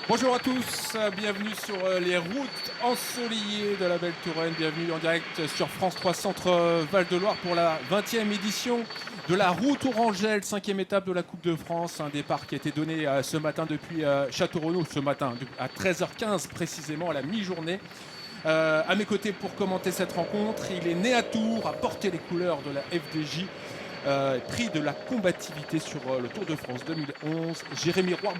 Bonjour à tous, bienvenue sur les routes ensoleillées de la Belle Touraine, bienvenue en direct sur France 3 Centre Val-de-Loire pour la 20e édition de la route Orangelle, 5e étape de la Coupe de France, un départ qui a été donné ce matin depuis Château-Renaud, ce matin à 13h15 précisément à la mi-journée. À mes côtés pour commenter cette rencontre, il est né à Tours, a porté les couleurs de la FDJ, prix de la combativité sur le Tour de France 2011. Jérémy Roy,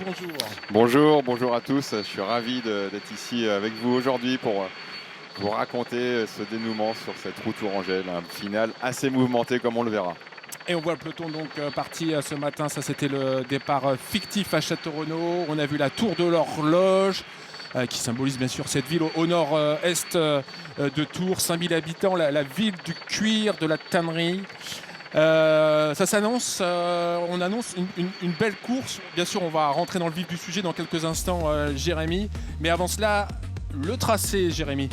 bonjour. Bonjour à tous. Je suis ravi d'être ici avec vous aujourd'hui pour vous raconter ce dénouement sur cette route Orangelle, un final assez mouvementé comme on le verra. Et on voit le peloton donc parti ce matin, ça c'était le départ fictif à Château-Renaud. On a vu la tour de l'horloge qui symbolise bien sûr cette ville au nord-est de Tours, 5000 habitants, la ville du cuir, de la tannerie. Ça s'annonce, on annonce une belle course. Bien sûr, on va rentrer dans le vif du sujet dans quelques instants, Jérémy. Mais avant cela, le tracé, Jérémy.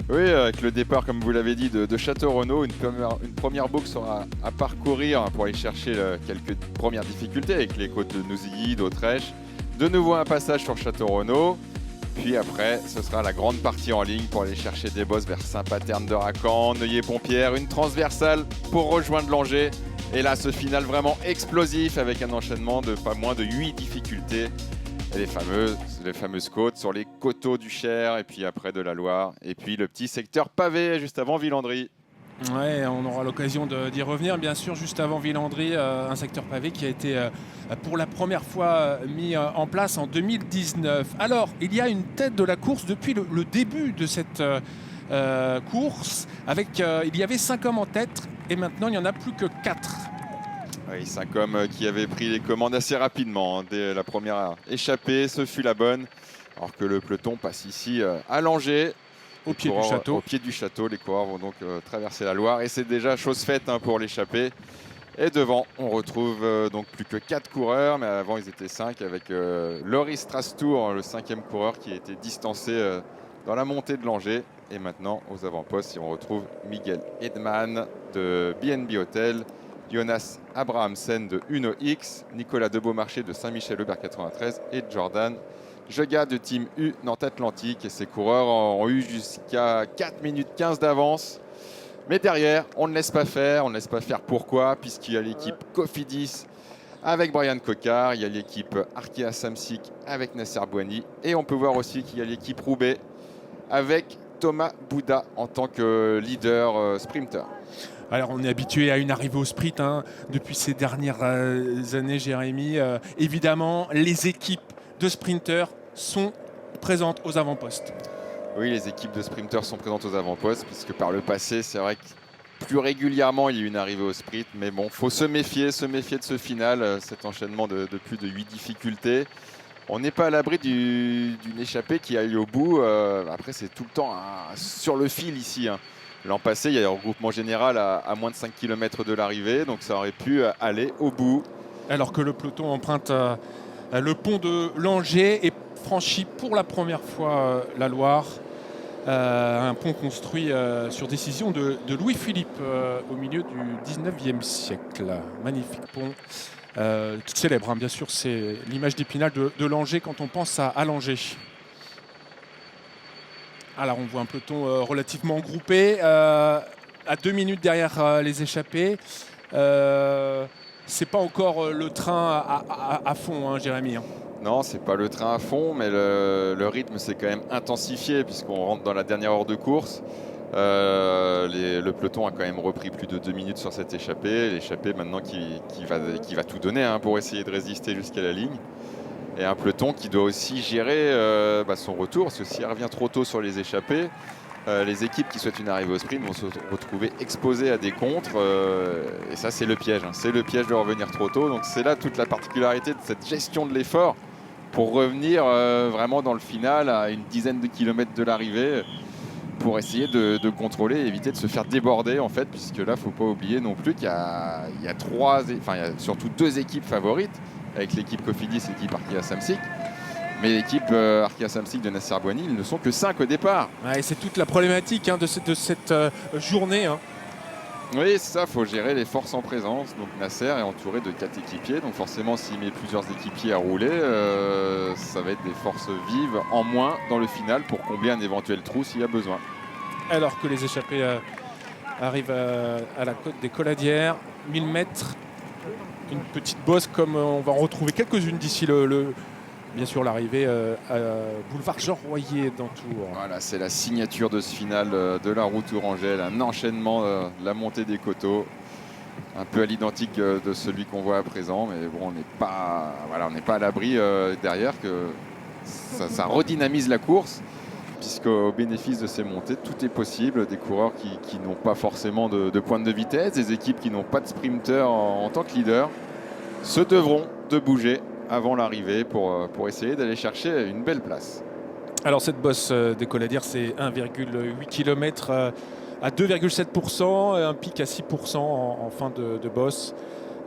Oui, avec le départ, comme vous l'avez dit, de Château-Renaud, une première boucle sera à parcourir pour aller chercher quelques premières difficultés avec les côtes de Nouzilly, d'Autrèche. De nouveau un passage sur Château-Renaud. Puis après, ce sera la grande partie en ligne pour aller chercher des bosses vers Saint-Paterne de Racan, Neuilly-Pompière, une transversale pour rejoindre Langeais. Et là, ce final vraiment explosif avec un enchaînement de pas moins de 8 difficultés. Et les fameuses côtes sur les coteaux du Cher et puis après de la Loire. Et puis le petit secteur pavé juste avant Villandry. Ouais, on aura l'occasion d'y revenir, bien sûr, juste avant Villandry, un secteur pavé qui a été pour la première fois mis en place en 2019. Alors, il y a une tête de la course depuis le début de cette course, il y avait 5 hommes en tête et maintenant il n'y en a plus que 4. Oui, 5 hommes qui avaient pris les commandes assez rapidement. Dès la première échappée, ce fut la bonne. Alors que le peloton passe ici à Langeais. Au pied du château. Les coureurs vont donc traverser la Loire et c'est déjà chose faite pour l'échappée. Et devant, on retrouve donc plus que 4 coureurs, mais avant ils étaient 5 avec Loris Strastour, le 5e coureur qui a été distancé dans la montée de Langeais. Et maintenant, aux avant-postes, on retrouve Miguel Edman de BNB Hotel, Jonas Abrahamsen de Uno X, Nicolas Debeaumarchais de Saint-Michel-Aubert 93 et Jordan Jega de Team U Nantes Atlantique. Et ces coureurs ont eu jusqu'à 4 minutes 15 d'avance. Mais derrière, on ne laisse pas faire. On ne laisse pas faire pourquoi? Puisqu'il y a l'équipe Cofidis avec Brian Cocard. Il y a l'équipe Arkea Samsic avec Nasser Bouhanni. Et on peut voir aussi qu'il y a l'équipe Roubaix avec Thomas Bouda en tant que leader sprinter. Alors on est habitué à une arrivée au sprint depuis ces dernières années, Jérémy. Évidemment, les équipes de sprinters sont présentes aux avant-postes. Oui, les équipes de sprinters sont présentes aux avant-postes, puisque par le passé, c'est vrai que plus régulièrement, il y a eu une arrivée au sprint. Mais bon, il faut se méfier de ce final, cet enchaînement de plus de 8 difficultés. On n'est pas à l'abri d'une échappée qui aille au bout. Après, c'est tout le temps sur le fil ici. L'an passé, il y a eu un regroupement général à moins de 5 km de l'arrivée, donc ça aurait pu aller au bout. Alors que le peloton emprunte le pont de Langeais et franchit pour la première fois la Loire. Un pont construit sur décision de Louis-Philippe au milieu du 19e siècle. Magnifique pont, tout célèbre, bien sûr, c'est l'image d'Épinal de Langeais quand on pense à Langeais. Alors on voit un peloton relativement groupé, à 2 minutes derrière les échappés. C'est pas encore le train à fond, Jérémy. Non, c'est pas le train à fond, mais le rythme s'est quand même intensifié puisqu'on rentre dans la dernière heure de course. Le peloton a quand même repris plus de 2 minutes sur cette échappée. L'échappée maintenant qui va tout donner pour essayer de résister jusqu'à la ligne. Et un peloton qui doit aussi gérer son retour, parce que s'il revient trop tôt sur les échappées, les équipes qui souhaitent une arrivée au sprint vont se retrouver exposées à des contres. Et ça, c'est le piège. C'est le piège de revenir trop tôt. Donc c'est là toute la particularité de cette gestion de l'effort pour revenir vraiment dans le final à une dizaine de kilomètres de l'arrivée pour essayer de contrôler et éviter de se faire déborder, en fait, puisque là, il ne faut pas oublier non plus qu'il y a surtout 2 équipes favorites, avec l'équipe Cofidis et l'équipe Arkea Samsic. Mais l'équipe Arkea Samsic de Nasser Bouhanni, ils ne sont que 5 au départ. Ouais, c'est toute la problématique de cette journée. Oui, c'est ça, il faut gérer les forces en présence. Donc Nasser est entouré de 4 équipiers. Donc forcément, s'il met plusieurs équipiers à rouler, ça va être des forces vives en moins dans le final pour combler un éventuel trou s'il y a besoin. Alors que les échappés arrivent à la côte des Colladières, 1000 mètres, une petite bosse comme on va en retrouver quelques-unes d'ici bien sûr l'arrivée à boulevard Jean Royer d'Antour. Voilà, c'est la signature de ce final de la route Tourangelle, un enchaînement de la montée des coteaux, un peu à l'identique de celui qu'on voit à présent, mais bon, on n'est pas à l'abri derrière que ça redynamise la course, puisqu'au bénéfice de ces montées, tout est possible. Des coureurs qui n'ont pas forcément de pointe de vitesse, des équipes qui n'ont pas de sprinter en tant que leader, se devront de bouger avant l'arrivée pour essayer d'aller chercher une belle place. Alors cette bosse des Colladières, c'est 1,8 km à 2,7%, un pic à 6% en fin de bosse.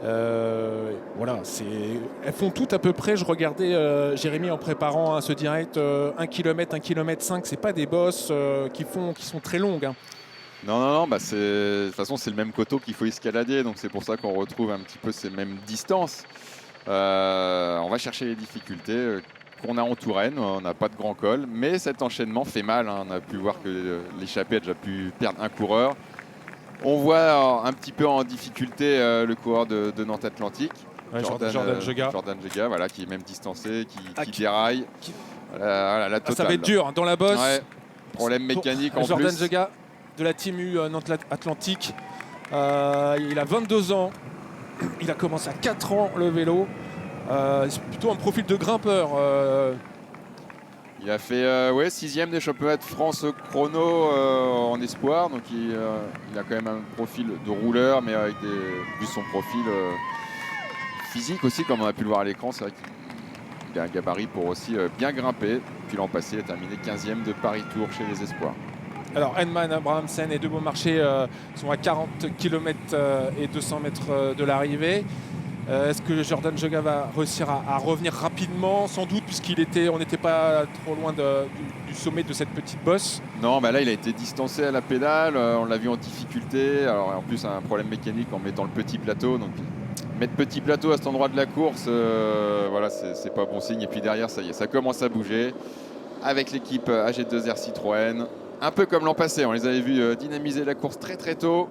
Voilà, elles font toutes à peu près. Je regardais Jérémy en préparant ce direct, 1 km, 1 km 5, c'est pas des bosses qui sont très longues. Hein. Non, bah de toute façon c'est le même coteau qu'il faut escalader, donc c'est pour ça qu'on retrouve un petit peu ces mêmes distances. On va chercher les difficultés qu'on a en Touraine, on n'a pas de grand col, mais cet enchaînement fait mal. Hein. On a pu voir que l'échappée a déjà pu perdre un coureur. On voit un petit peu en difficulté le coureur de Nantes Atlantique, Ouais, Jordan Jega. Jordan Jega, voilà, qui est même distancé, qui déraille. Voilà, la totale. Ça va être dur hein, dans la bosse. Ouais, problème mécanique en Jordan plus. Jega de la Team U Nantes Atlantique. Il a 22 ans. Il a commencé à 4 ans le vélo. C'est plutôt un profil de grimpeur. Il a fait 6e des championnats de France chrono en espoir. Donc il a quand même un profil de rouleur, mais avec vu son profil physique aussi, comme on a pu le voir à l'écran. C'est vrai qu'il a un gabarit pour aussi bien grimper. Puis l'an passé, il a terminé 15e de Paris Tour chez les espoirs. Alors Henman, Abrahamsen et De Beaumarchais sont à 40 km et 200 mètres de l'arrivée. Est-ce que Jordan Jega va réussir à revenir rapidement? Sans doute, on n'était pas trop loin du sommet de cette petite bosse. Non, bah là il a été distancé à la pédale, on l'a vu en difficulté. Alors en plus un problème mécanique en mettant le petit plateau. Donc mettre petit plateau à cet endroit de la course, voilà, c'est pas bon signe. Et puis derrière, ça y est, ça commence à bouger avec l'équipe AG2R Citroën. Un peu comme l'an passé, on les avait vus dynamiser la course très très tôt.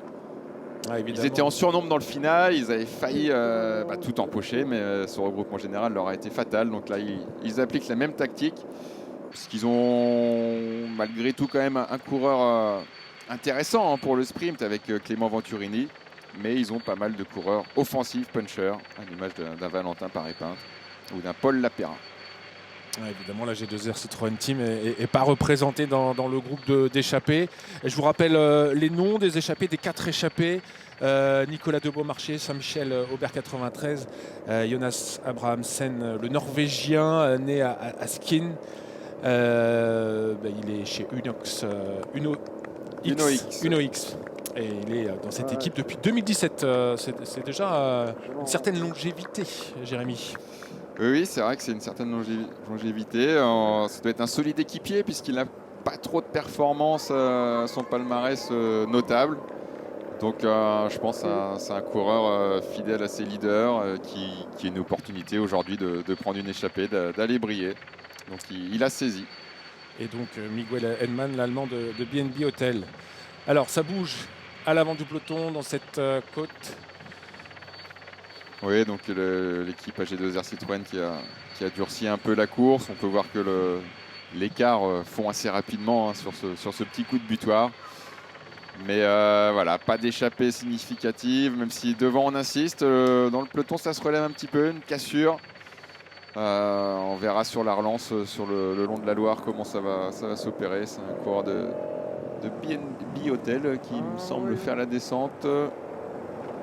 Ah, ils étaient en surnombre dans le final, ils avaient failli tout empocher, mais ce regroupement général leur a été fatal. Donc là, ils appliquent la même tactique, puisqu'ils ont malgré tout quand même un coureur intéressant pour le sprint avec Clément Venturini, mais ils ont pas mal de coureurs offensifs, punchers, à l'image d'un Valentin Paré-Peintre ou d'un Paul Lapérin. Ouais, évidemment, la G2R Citroën Team n'est pas représentée dans le groupe d'échappés. Je vous rappelle les noms des échappés, des 4 échappés. Nicolas De Beaumarchais, Saint-Michel Aubert 93, Jonas Abrahamsen, le Norvégien, né à Skin. Il est chez Uno-X. Et il est dans cette équipe depuis 2017. C'est déjà une certaine longévité, Jérémy. Oui, c'est vrai que c'est une certaine longévité. Ça doit être un solide équipier puisqu'il n'a pas trop de performances à son palmarès notable. Donc je pense que c'est un coureur fidèle à ses leaders qui a une opportunité aujourd'hui de prendre une échappée, d'aller briller. Donc il a saisi. Et donc Miguel Henman, l'Allemand de BNB Hotel. Alors ça bouge à l'avant du peloton dans cette côte. Oui, donc l'équipe AG2R Citroën qui a durci un peu la course. On peut voir que l'écart fond assez rapidement sur ce petit coup de butoir. Mais voilà, pas d'échappée significative, même si devant on insiste. Dans le peloton, ça se relève un petit peu, une cassure. On verra sur la relance, sur le long de la Loire, comment ça va s'opérer. C'est un coureur de BNB Hotel qui me semble faire la descente.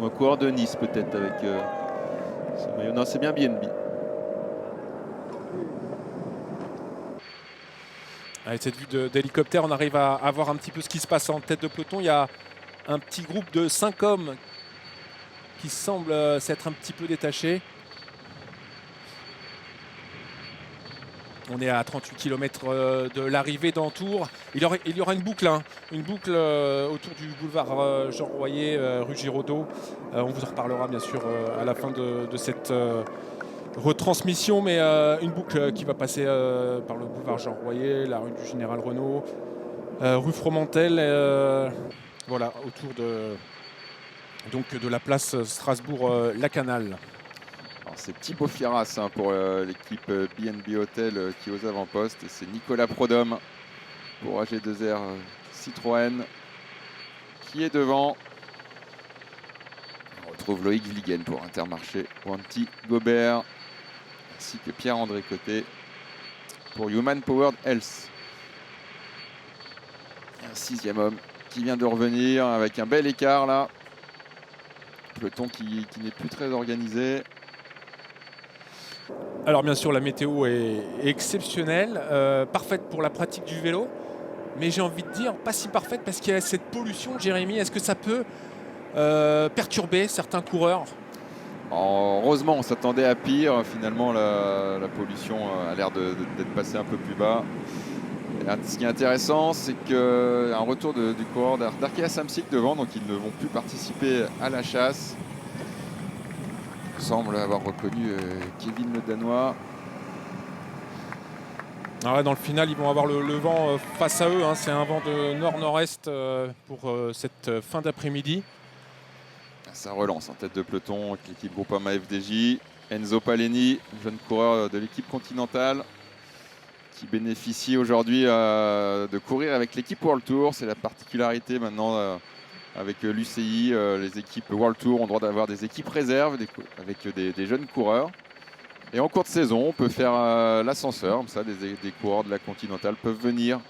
Ou un coureur de Nice peut-être avec... non, c'est bien BNB. Avec cette vue d'hélicoptère, on arrive à voir un petit peu ce qui se passe en tête de peloton. Il y a un petit groupe de 5 hommes qui semblent s'être un petit peu détachés. On est à 38 km de l'arrivée d'Antour. Il y aura une boucle, autour du boulevard Jean Royer, rue Giraudot. On vous en reparlera bien sûr à la fin de cette retransmission, mais une boucle qui va passer par le boulevard Jean Royer, la rue du Général Renault, rue Fromentel, voilà, autour de la place Strasbourg-Lacanal. C'est Thibaut Firas pour l'équipe BNB Hotel qui est aux avant-postes. Et c'est Nicolas Prodhomme pour AG2R Citroën qui est devant. On retrouve Loïc Vliegen pour Intermarché, Wanty Gobert, ainsi que Pierre-André Côté pour Human Powered Health. Et un 6e homme qui vient de revenir avec un bel écart là. Peloton qui n'est plus très organisé. Alors bien sûr la météo est exceptionnelle, parfaite pour la pratique du vélo, mais j'ai envie de dire pas si parfaite parce qu'il y a cette pollution. Jérémy, est-ce que ça peut perturber certains coureurs? Heureusement, on s'attendait à pire. Finalement, la pollution a l'air d'être passée un peu plus bas. Et ce qui est intéressant, c'est qu'un retour du coureur d'Arkea Samsic devant, donc ils ne vont plus participer à la chasse. Il semble avoir reconnu Kevin le Danois. Alors dans le final, ils vont avoir le vent face à eux. C'est un vent de nord-nord-est pour cette fin d'après-midi. Ça relance en tête de peloton avec l'équipe Groupama FDJ. Enzo Paleni, jeune coureur de l'équipe continentale, qui bénéficie aujourd'hui de courir avec l'équipe World Tour. C'est la particularité maintenant avec l'UCI. Les équipes World Tour ont le droit d'avoir des équipes réserves avec des jeunes coureurs. Et en cours de saison, on peut faire l'ascenseur. Comme ça, des coureurs de la continentale peuvent venir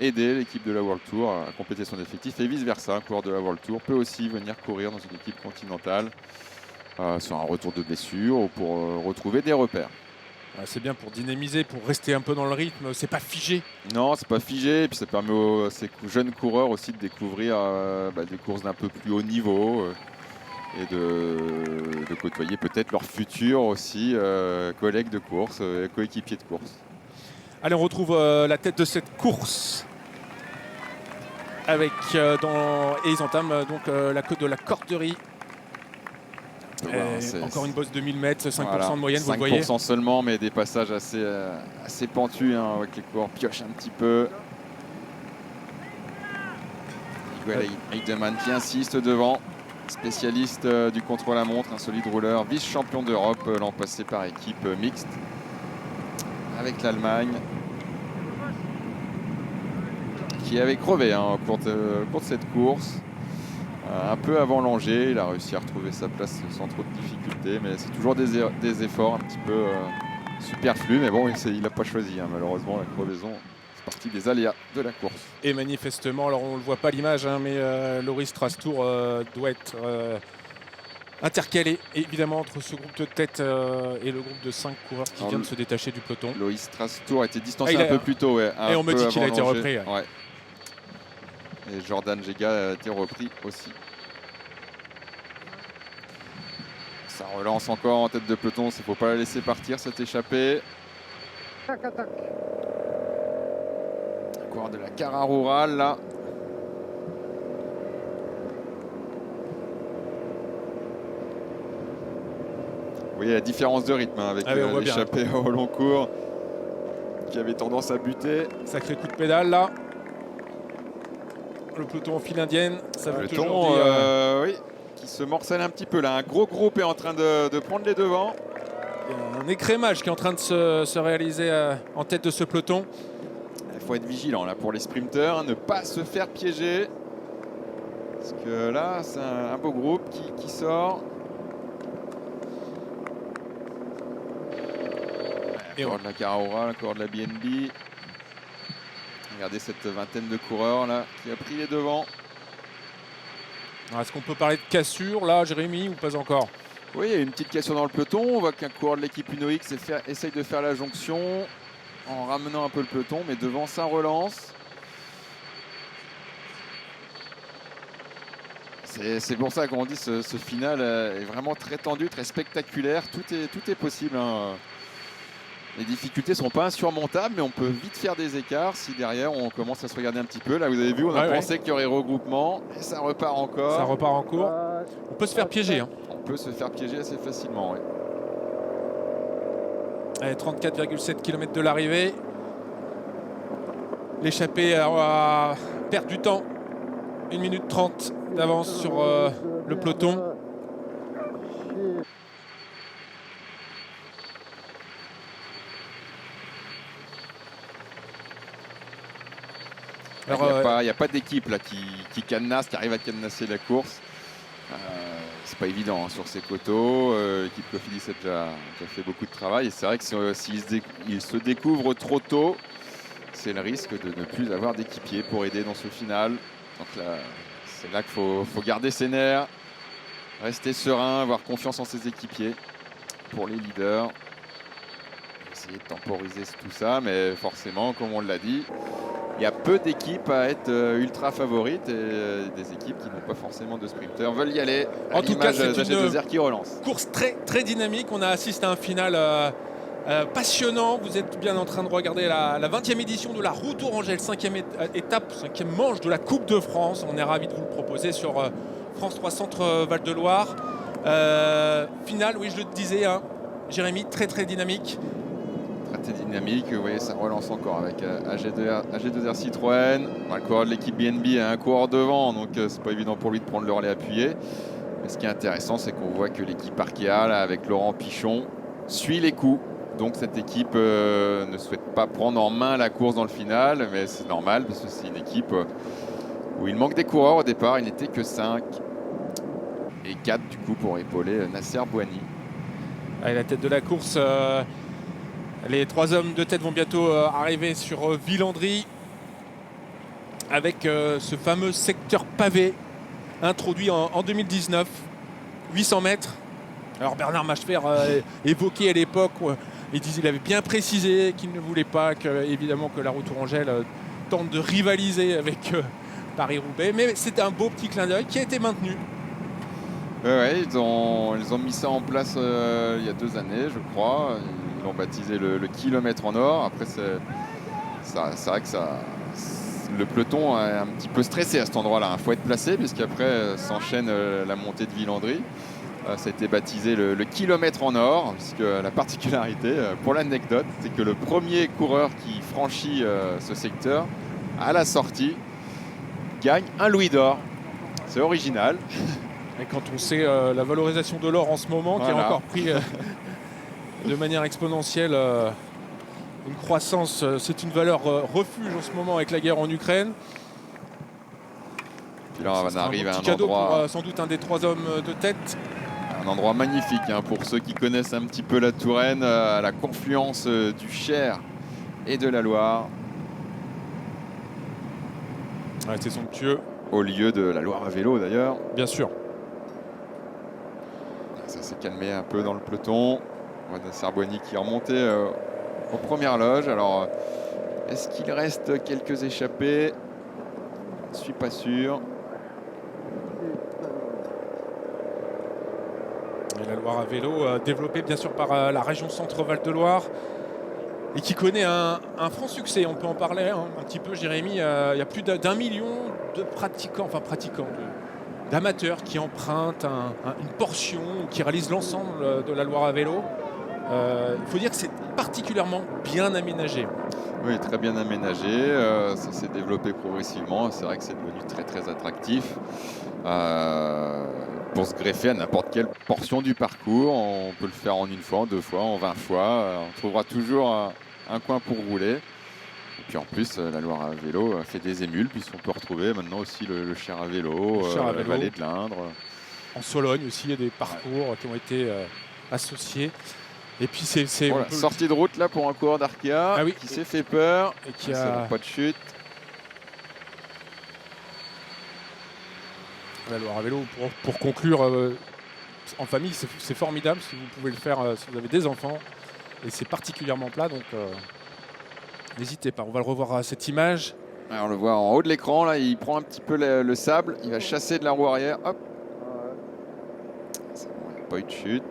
aider l'équipe de la World Tour à compléter son effectif. Et vice-versa, un coureur de la World Tour peut aussi venir courir dans une équipe continentale sur un retour de blessure ou pour retrouver des repères. C'est bien pour dynamiser, pour rester un peu dans le rythme. C'est pas figé. Non, c'est pas figé. Et puis ça permet à ces jeunes coureurs aussi de découvrir des courses d'un peu plus haut niveau et de côtoyer peut-être leurs futurs aussi collègues de course, coéquipiers de course. Allez, on retrouve la tête de cette course. Et ils entament donc la côte de la Corderie. Encore une bosse de 1000 mètres, 5% de moyenne, vous le voyez. 5% seulement, mais des passages assez pentus, avec les coureurs piochent un petit peu. Miguel Heidemann qui insiste devant, spécialiste du contre-la-montre, un solide rouleur, vice-champion d'Europe l'an passé par équipe mixte avec l'Allemagne, qui avait crevé au cours de cette course. Un peu avant l'Angers, il a réussi à retrouver sa place sans trop de difficultés, mais c'est toujours des efforts un petit peu superflus, mais bon, il n'a pas choisi, malheureusement, la crevaison. C'est partie des aléas de la course. Et manifestement, alors on ne le voit pas à l'image, mais Loris Strastour doit être intercalé évidemment entre ce groupe de tête et le groupe de 5 coureurs qui vient de se détacher du peloton. Loris Strastour a été distancé un peu plus tôt. Et on me dit qu'il a été repris. Ouais. Et Jordan Gega a été repris aussi. Ça relance encore en tête de peloton, il ne faut pas la laisser partir, cette échappée. Encore de la Cara Rural là. Vous voyez la différence de rythme avec l'échappée au long cours qui avait tendance à buter. Sacré coup de pédale là. Le peloton en file indienne, ça veut toujours dire... oui, qui se morcelle un petit peu là. Un gros groupe est en train de prendre les devants. Il y a un écrémage qui est en train de se réaliser en tête de ce peloton. Il faut être vigilant là pour les sprinteurs, ne pas se faire piéger. Parce que là, c'est un beau groupe qui sort. Encore de la Cara, encore de la BNB. Regardez cette vingtaine de coureurs là qui a pris les devants. Est-ce qu'on peut parler de cassure là, Jérémy, ou pas encore? Oui, il y a une petite cassure dans le peloton. On voit qu'un coureur de l'équipe Uno X essaye de faire la jonction en ramenant un peu le peloton, mais devant ça relance. C'est pour ça qu'on dit ce final est vraiment très tendu, très spectaculaire. Tout est possible. Les difficultés ne sont pas insurmontables, mais on peut vite faire des écarts si derrière on commence à se regarder un petit peu. Là, vous avez vu, on a pensé qu'il y aurait regroupement, et ça repart encore. Ça repart en cours. On peut se faire piéger. Hein. On peut se faire piéger assez facilement, oui. Allez, 34,7 km de l'arrivée. L'échappée va perdre du temps. 1 minute 30 d'avance sur le peloton. Il n'y a pas d'équipe là qui cadenasse, qui arrive à cadenasser la course. C'est pas évident hein, sur ces coteaux. L'équipe Cofidis a déjà fait beaucoup de travail. Et c'est vrai que s'ils se découvrent trop tôt, c'est le risque de ne plus avoir d'équipier pour aider dans ce final. Donc là, c'est là qu'il faut garder ses nerfs, rester serein, avoir confiance en ses équipiers pour les leaders. Essayer de temporiser tout ça, mais forcément, comme on l'a dit, il y a peu d'équipes à être ultra favorites et des équipes qui n'ont pas forcément de sprinters veulent y aller. En tout cas, c'est une qui relance. Course très, très dynamique. On a assisté à un final passionnant. Vous êtes bien en train de regarder la 20e édition de la Route Orangelle, 5e étape, 5e manche de la Coupe de France. On est ravis de vous le proposer sur France 3 Centre Val de Loire. Finale, oui, je le disais, hein, Jérémy, très très dynamique. Très dynamique, vous voyez, ça relance encore avec AG2R Citroën. Le coureur de l'équipe BNB a un coureur devant, donc c'est pas évident pour lui de prendre le relais appuyé. Mais ce qui est intéressant, c'est qu'on voit que l'équipe Arkea, là, avec Laurent Pichon, suit les coups. Donc cette équipe ne souhaite pas prendre en main la course dans le final, mais c'est normal parce que c'est une équipe où il manque des coureurs au départ. Il n'était que 5 et 4 du coup pour épauler Nasser Bouhanni. Allez, la tête de la course. Les 3 hommes de tête vont bientôt arriver sur Villandry avec ce fameux secteur pavé introduit en 2019, 800 mètres. Alors Bernard Machefer évoquait à l'époque, il avait bien précisé qu'il ne voulait pas évidemment que la Route Orangelle tente de rivaliser avec Paris-Roubaix, mais c'était un beau petit clin d'œil qui a été maintenu. Ouais, ils ont mis ça en place il y a 2 années, je crois. Ils l'ont baptisé le kilomètre en or. Après, c'est vrai que le peloton est un petit peu stressé à cet endroit-là. Il faut être placé, puisqu'après s'enchaîne la montée de Villandry. Ça a été baptisé le kilomètre en or, puisque la particularité, pour l'anecdote, c'est que le premier coureur qui franchit ce secteur, à la sortie, gagne un louis d'or. C'est original. Et quand on sait la valorisation de l'or en ce moment, qui a encore pris de manière exponentielle une croissance, c'est une valeur refuge en ce moment avec la guerre en Ukraine. Puis là, on arrive à un cadeau endroit pour sans doute un des 3 hommes de tête. Un endroit magnifique hein, pour ceux qui connaissent un petit peu la Touraine, à la confluence du Cher et de la Loire. Ouais, c'est somptueux. Au lieu de la Loire à vélo d'ailleurs. Bien sûr. Ça s'est calmé un peu dans le peloton. On voit Nasser Bouhanni qui est remonté aux premières loges. Alors, est-ce qu'il reste quelques échappés? Je ne suis pas sûr. Et la Loire à vélo, développée bien sûr par la région Centre-Val de Loire et qui connaît un franc succès. On peut en parler un petit peu, Jérémy. Il y a plus d'1 million de pratiquants, d'amateurs qui empruntent une portion, qui réalisent l'ensemble de la Loire à vélo. Il faut dire que c'est particulièrement bien aménagé. Oui, très bien aménagé. Ça s'est développé progressivement. C'est vrai que c'est devenu très très attractif. Pour se greffer à n'importe quelle portion du parcours. On peut le faire en 1 fois, en 2 fois, en 20 fois. On trouvera toujours un coin pour rouler. Et puis en plus, la Loire à vélo fait des émules, puisqu'on peut retrouver maintenant aussi le Cher à vélo, la vallée de l'Indre. En Sologne aussi, il y a des parcours qui ont été associés. Et puis c'est voilà, sortie de route là pour un coureur d'Arkea qui s'est fait peur et qui a pas de chute. La Loire à vélo, pour conclure, en famille, c'est formidable si vous pouvez le faire, si vous avez des enfants. Et c'est particulièrement plat, donc n'hésitez pas. On va le revoir à cette image. Alors, on le voit en haut de l'écran, là, il prend un petit peu le sable, il va chasser de la roue arrière. Hop. C'est bon, il n'y a pas eu de chute.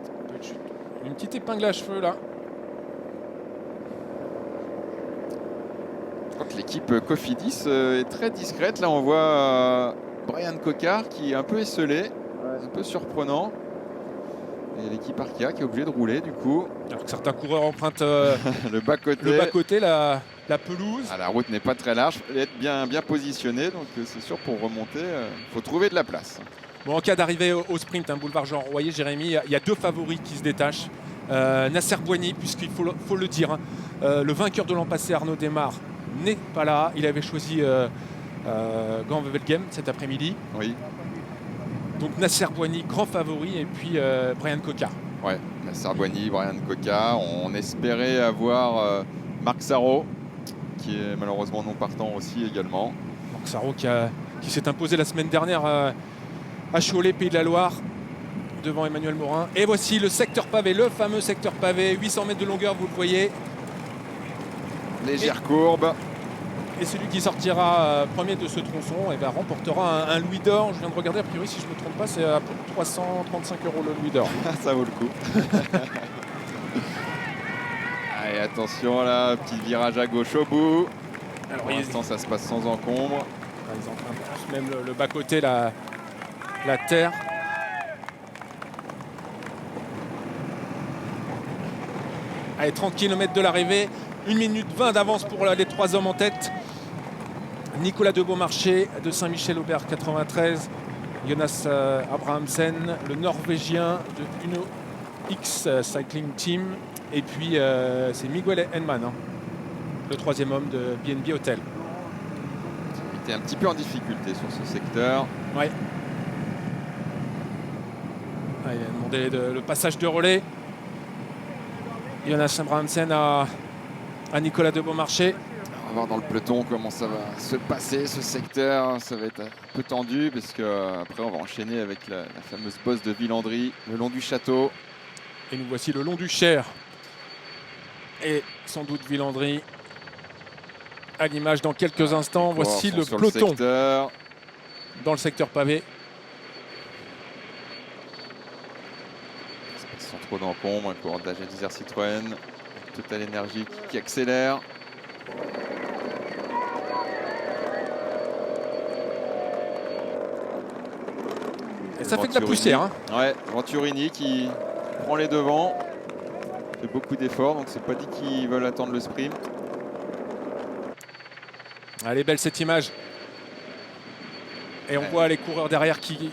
Une petite épingle à cheveux là. contre, l'équipe Cofidis est très discrète. Là, on voit Brian Cocard qui est un peu esselé, un peu surprenant. Et l'équipe Arkea qui est obligée de rouler du coup. Alors que certains coureurs empruntent le le bas-côté, la pelouse. La route n'est pas très large, il faut être bien positionné. Donc c'est sûr, pour remonter, il faut trouver de la place. Bon, en cas d'arrivée au sprint, boulevard Jean Royer, Jérémy, il y a deux favoris qui se détachent. Nasser Bouhanni, puisqu'il faut le dire, le vainqueur de l'an passé, Arnaud Desmar, n'est pas là. Il avait choisi Gant Wevelgem cet après-midi. Oui. Donc Nasser Bouhanni, grand favori, et puis Brian Cocard. Ouais, Nasser Bouhanni, Brian Cocard. On espérait avoir Marc Sarrault, qui est malheureusement non partant aussi également. Marc Sarrault qui s'est imposé la semaine dernière à Cholet, Pays de la Loire, devant Emmanuel Morin. Et voici le secteur pavé, le fameux secteur pavé, 800 mètres de longueur, vous le voyez. Légère courbe. Et celui qui sortira premier de ce tronçon remportera un louis d'or. Je viens de regarder, a priori, si je ne me trompe pas, c'est à plus de 335 € le louis d'or. Ça vaut le coup. Allez, attention là, petit virage à gauche au bout. Alors, pour l'instant, ça se passe sans encombre. Ils empruntent même le bas-côté, la terre. Allez, 30 km de l'arrivée, 1 minute 20 d'avance pour les trois hommes en tête. Nicolas de Beaumarchais de Saint-Michel-Aubert 93, Jonas Abrahamsen, le Norvégien de Uno X Cycling Team, et puis c'est Miguel Henman, le troisième homme de BNB Hotel. Il était un petit peu en difficulté sur ce secteur. Ouais. Il a demandé le passage de relais. Jonas Abrahamsen à Nicolas de Beaumarchais. On va voir dans le peloton comment ça va se passer ce secteur. Ça va être un peu tendu parce qu'après on va enchaîner avec la fameuse bosse de Villandry le long du château. Et nous voici le long du Cher. Et sans doute Villandry à l'image dans quelques instants. Voici le peloton dans le secteur pavé. Sans trop d'encombre, un coureur d'AG Isère Citroën, Total Energy qui accélère. Et ça fait de la poussière. Ouais, Venturini qui prend les devants, fait beaucoup d'efforts, donc c'est pas dit qu'ils veulent attendre le sprint. Elle est belle cette image. Et on voit les coureurs derrière qui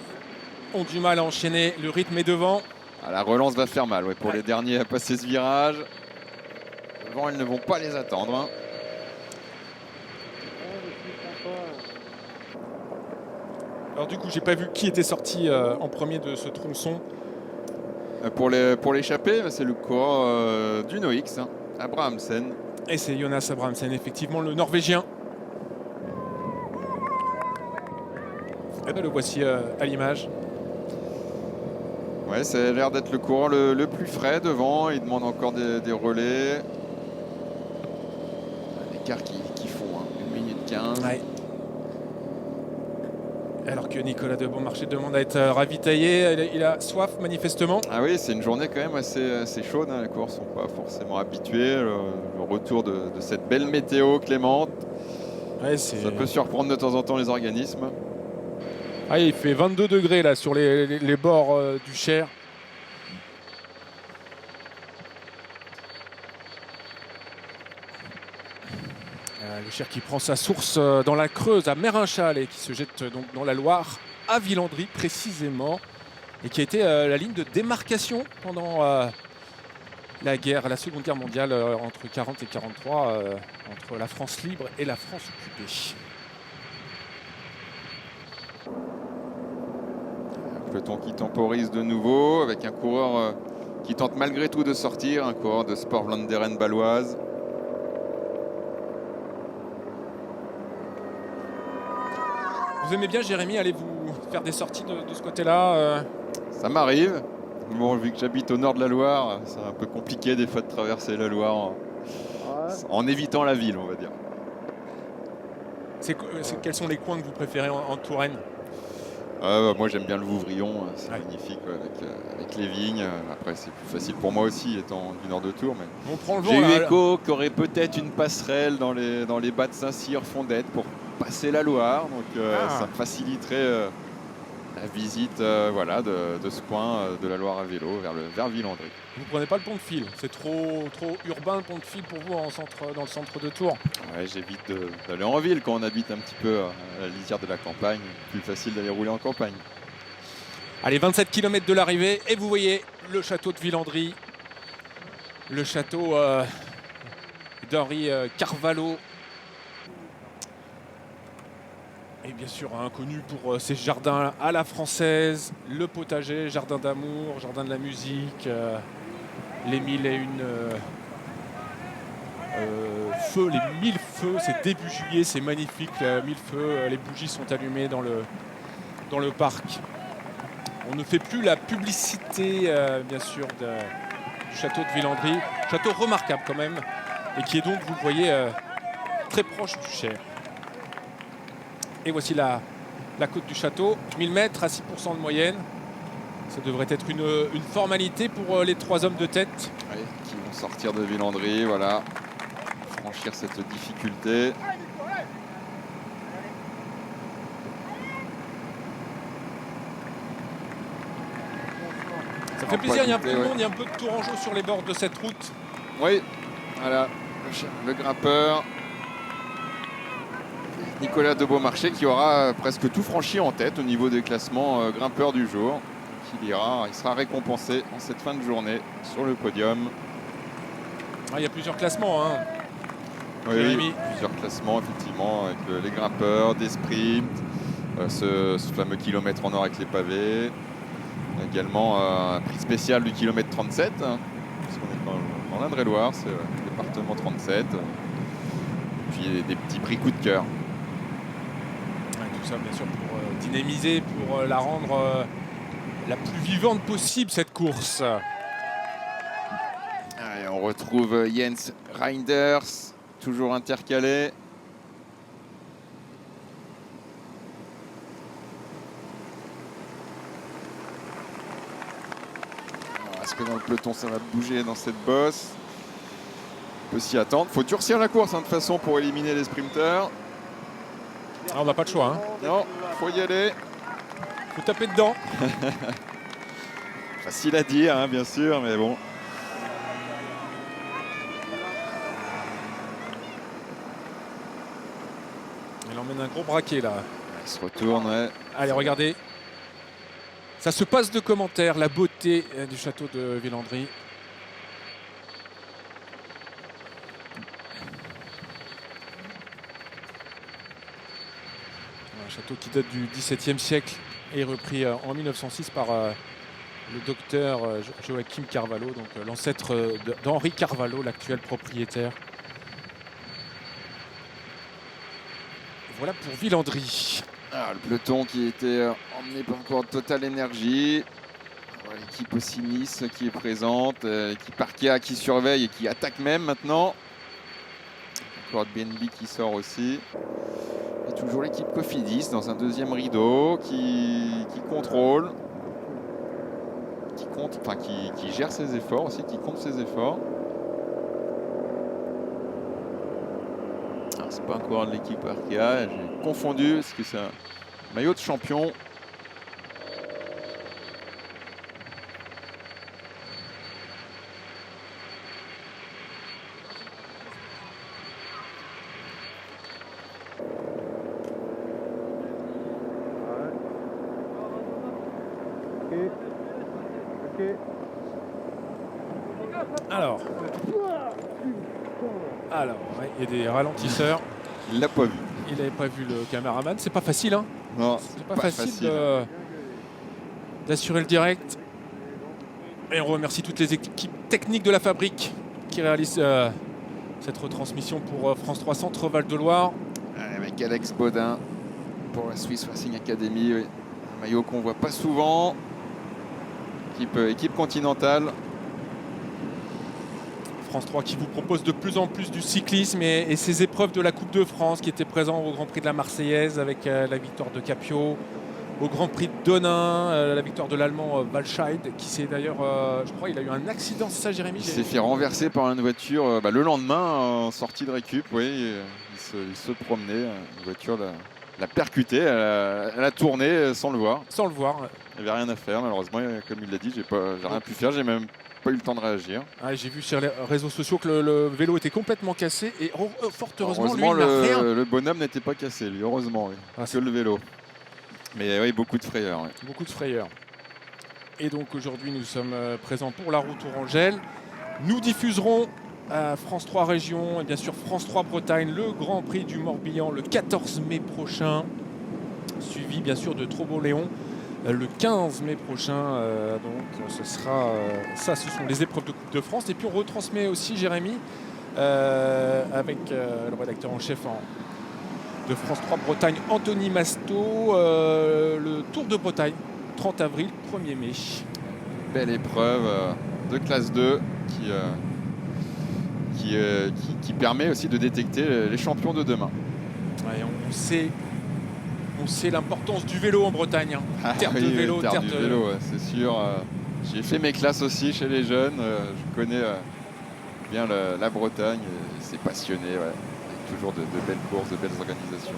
ont du mal à enchaîner. Le rythme est devant. Ah, la relance va faire mal pour les derniers à passer ce virage. Devant, ils ne vont pas les attendre. Alors du coup, j'ai pas vu qui était sorti en premier de ce tronçon. Pour l'échapper, c'est le coureur du NOX, Abrahamsen. Et c'est Jonas Abrahamsen, effectivement, le Norvégien. Et bien, le voici à l'image. Ouais, ça a l'air d'être le coureur le plus frais devant. Il demande encore des relais. L'écart qui font 1 minute 15. Ouais. Alors que Nicolas de Beaumarchais demande à être ravitaillé. Il a soif manifestement. Ah oui, c'est une journée quand même assez chaude. Les coureurs ne sont pas forcément habitués. Le retour de cette belle météo clémente. Ouais, ça peut surprendre de temps en temps les organismes. Ah, il fait 22 degrés là sur les bords du Cher. Le Cher qui prend sa source dans la Creuse à Mérinchalles et qui se jette donc dans la Loire à Villandry précisément, et qui a été la ligne de démarcation pendant la Seconde Guerre mondiale entre 40 et 43 entre la France libre et la France occupée. Peloton qui temporise de nouveau avec un coureur qui tente malgré tout de sortir, un coureur de Sport Vlaanderen baloise. Vous aimez bien, Jérémy, allez vous faire des sorties de ce côté-là Ça m'arrive. Bon, vu que j'habite au nord de la Loire, c'est un peu compliqué des fois de traverser la Loire en évitant la ville, on va dire. Quels sont les coins que vous préférez en Touraine ? Moi j'aime bien le Vouvrion, c'est magnifique avec les vignes. Après c'est plus facile pour moi aussi étant du nord de Tours. Mais On prend le vent j'ai eu là. écho qu'il y aurait peut-être une passerelle dans les bas de Saint-Cyr, Fondette pour passer la Loire. Donc ça me faciliterait la visite voilà, de ce coin de la Loire à vélo vers Villandry. Vous prenez pas le pont de fil, c'est trop urbain le pont de fil pour vous dans le centre de Tours. Ouais, j'évite d'aller en ville quand on habite un petit peu à la lisière de la campagne. Plus facile d'aller rouler en campagne. Allez, 27 km de l'arrivée et vous voyez le château de Villandry, le château d'Henri Carvalho. Et bien sûr, connu pour ses jardins à la française, le potager, jardin d'amour, jardin de la musique, les 1001 feux, les 1000 feux, c'est début juillet, c'est magnifique, 1000 feux, les bougies sont allumées dans le parc. On ne fait plus la publicité, bien sûr, du château de Villandry, château remarquable quand même, et qui est donc, vous le voyez, très proche du Cher. Et voici la côte du château, 1000 mètres à 6% de moyenne. Ça devrait être une formalité pour les 3 hommes de tête. Oui, qui vont sortir de Villandry, voilà, franchir cette difficulté. Ça fait plaisir, il y a un peu de monde, il y a un peu de tourangeau sur les bords de cette route. Oui, voilà, le grimpeur. Nicolas de Beaumarchais qui aura presque tout franchi en tête au niveau des classements grimpeurs du jour. Il sera récompensé en cette fin de journée sur le podium. Il y a plusieurs classements. Oui, plusieurs classements effectivement avec les grimpeurs, des sprints, ce fameux kilomètre en or avec les pavés. Également un prix spécial du kilomètre 37, puisqu'on est dans l'Indre-et-Loire, c'est le département 37. Puis des petits prix coup de cœur. Tout ça bien sûr pour dynamiser, pour la rendre la plus vivante possible cette course. Allez, on retrouve Jens Reinders, toujours intercalé. Est-ce que dans le peloton ça va bouger dans cette bosse? On peut s'y attendre. Faut durcir la course de toute façon pour éliminer les sprinteurs. On n'a pas de choix. Non, faut y aller. Faut taper dedans. Facile à dire, bien sûr, mais bon. Il emmène un gros braquet là. Il se retourne, ouais. Allez, regardez. Ça se passe de commentaires, la beauté du château de Villandry. Un château qui date du XVIIe siècle et repris en 1906 par le docteur Joachim Carvalho, donc l'ancêtre d'Henri Carvalho, l'actuel propriétaire. Voilà pour Villandry. Le peloton qui était emmené par encore Total Energy. L'équipe aussi Nice qui est présente, l'équipe Arkea qui surveille et qui attaque même maintenant. Encore BNB qui sort aussi. Et toujours l'équipe Cofidis dans un deuxième rideau qui contrôle, qui gère ses efforts aussi, qui compte ses efforts. C'est pas un coureur de l'équipe Arkea, j'ai confondu parce que c'est un maillot de champion. Alors, il y a des ralentisseurs. Il l'a pas vu. Il n'avait pas vu le caméraman. C'est pas facile, hein. Non, c'est pas facile d'assurer le direct. Et on remercie toutes les équipes techniques de la fabrique qui réalisent cette retransmission pour France 3 Centre Val-de-Loire. Avec Alex Baudin pour la Swiss Racing Academy. Oui. Un maillot qu'on voit pas souvent. Équipe continentale. France 3 qui vous propose de plus en plus du cyclisme et ces épreuves de la Coupe de France qui étaient présentes au Grand Prix de la Marseillaise avec la victoire de Capio, au Grand Prix de Denain, la victoire de l'Allemand Walscheid, qui s'est d'ailleurs, je crois, il a eu un accident, c'est ça Jérémy? Il s'est fait renverser par une voiture le lendemain en sortie de récup. Oui, il se promenait, une voiture l'a percuté, elle a tourné sans le voir. Sans le voir. Il n'y avait rien à faire malheureusement, comme il l'a dit, j'ai rien pu faire, j'ai même pas eu le temps de réagir. Ah, j'ai vu sur les réseaux sociaux que le vélo était complètement cassé et fort heureusement, lui, il n'a rien. Le bonhomme n'était pas cassé, lui, heureusement, oui. Que le vélo. Mais oui, beaucoup de frayeurs. Oui. Beaucoup de frayeurs. Et donc aujourd'hui, nous sommes présents pour la route Tourangelle. Nous diffuserons à France 3 Région et bien sûr France 3 Bretagne le Grand Prix du Morbihan le 14 mai prochain, suivi bien sûr de Trobo-Léon le 15 mai prochain. Donc ce sera ça, ce sont les épreuves de Coupe de France. Et puis on retransmet aussi, Jérémy, avec le rédacteur en chef de France 3 Bretagne, Anthony Masto, le Tour de Bretagne, 30 avril, 1er mai. Belle épreuve de classe 2 qui permet aussi de détecter les champions de demain. Ouais, on sait l'importance du vélo en Bretagne. Hein. Terre de vélo, terre du vélo, c'est sûr. J'ai fait mes classes aussi chez les jeunes. Je connais bien la Bretagne. C'est passionné. Ouais. Toujours de belles courses, de belles organisations.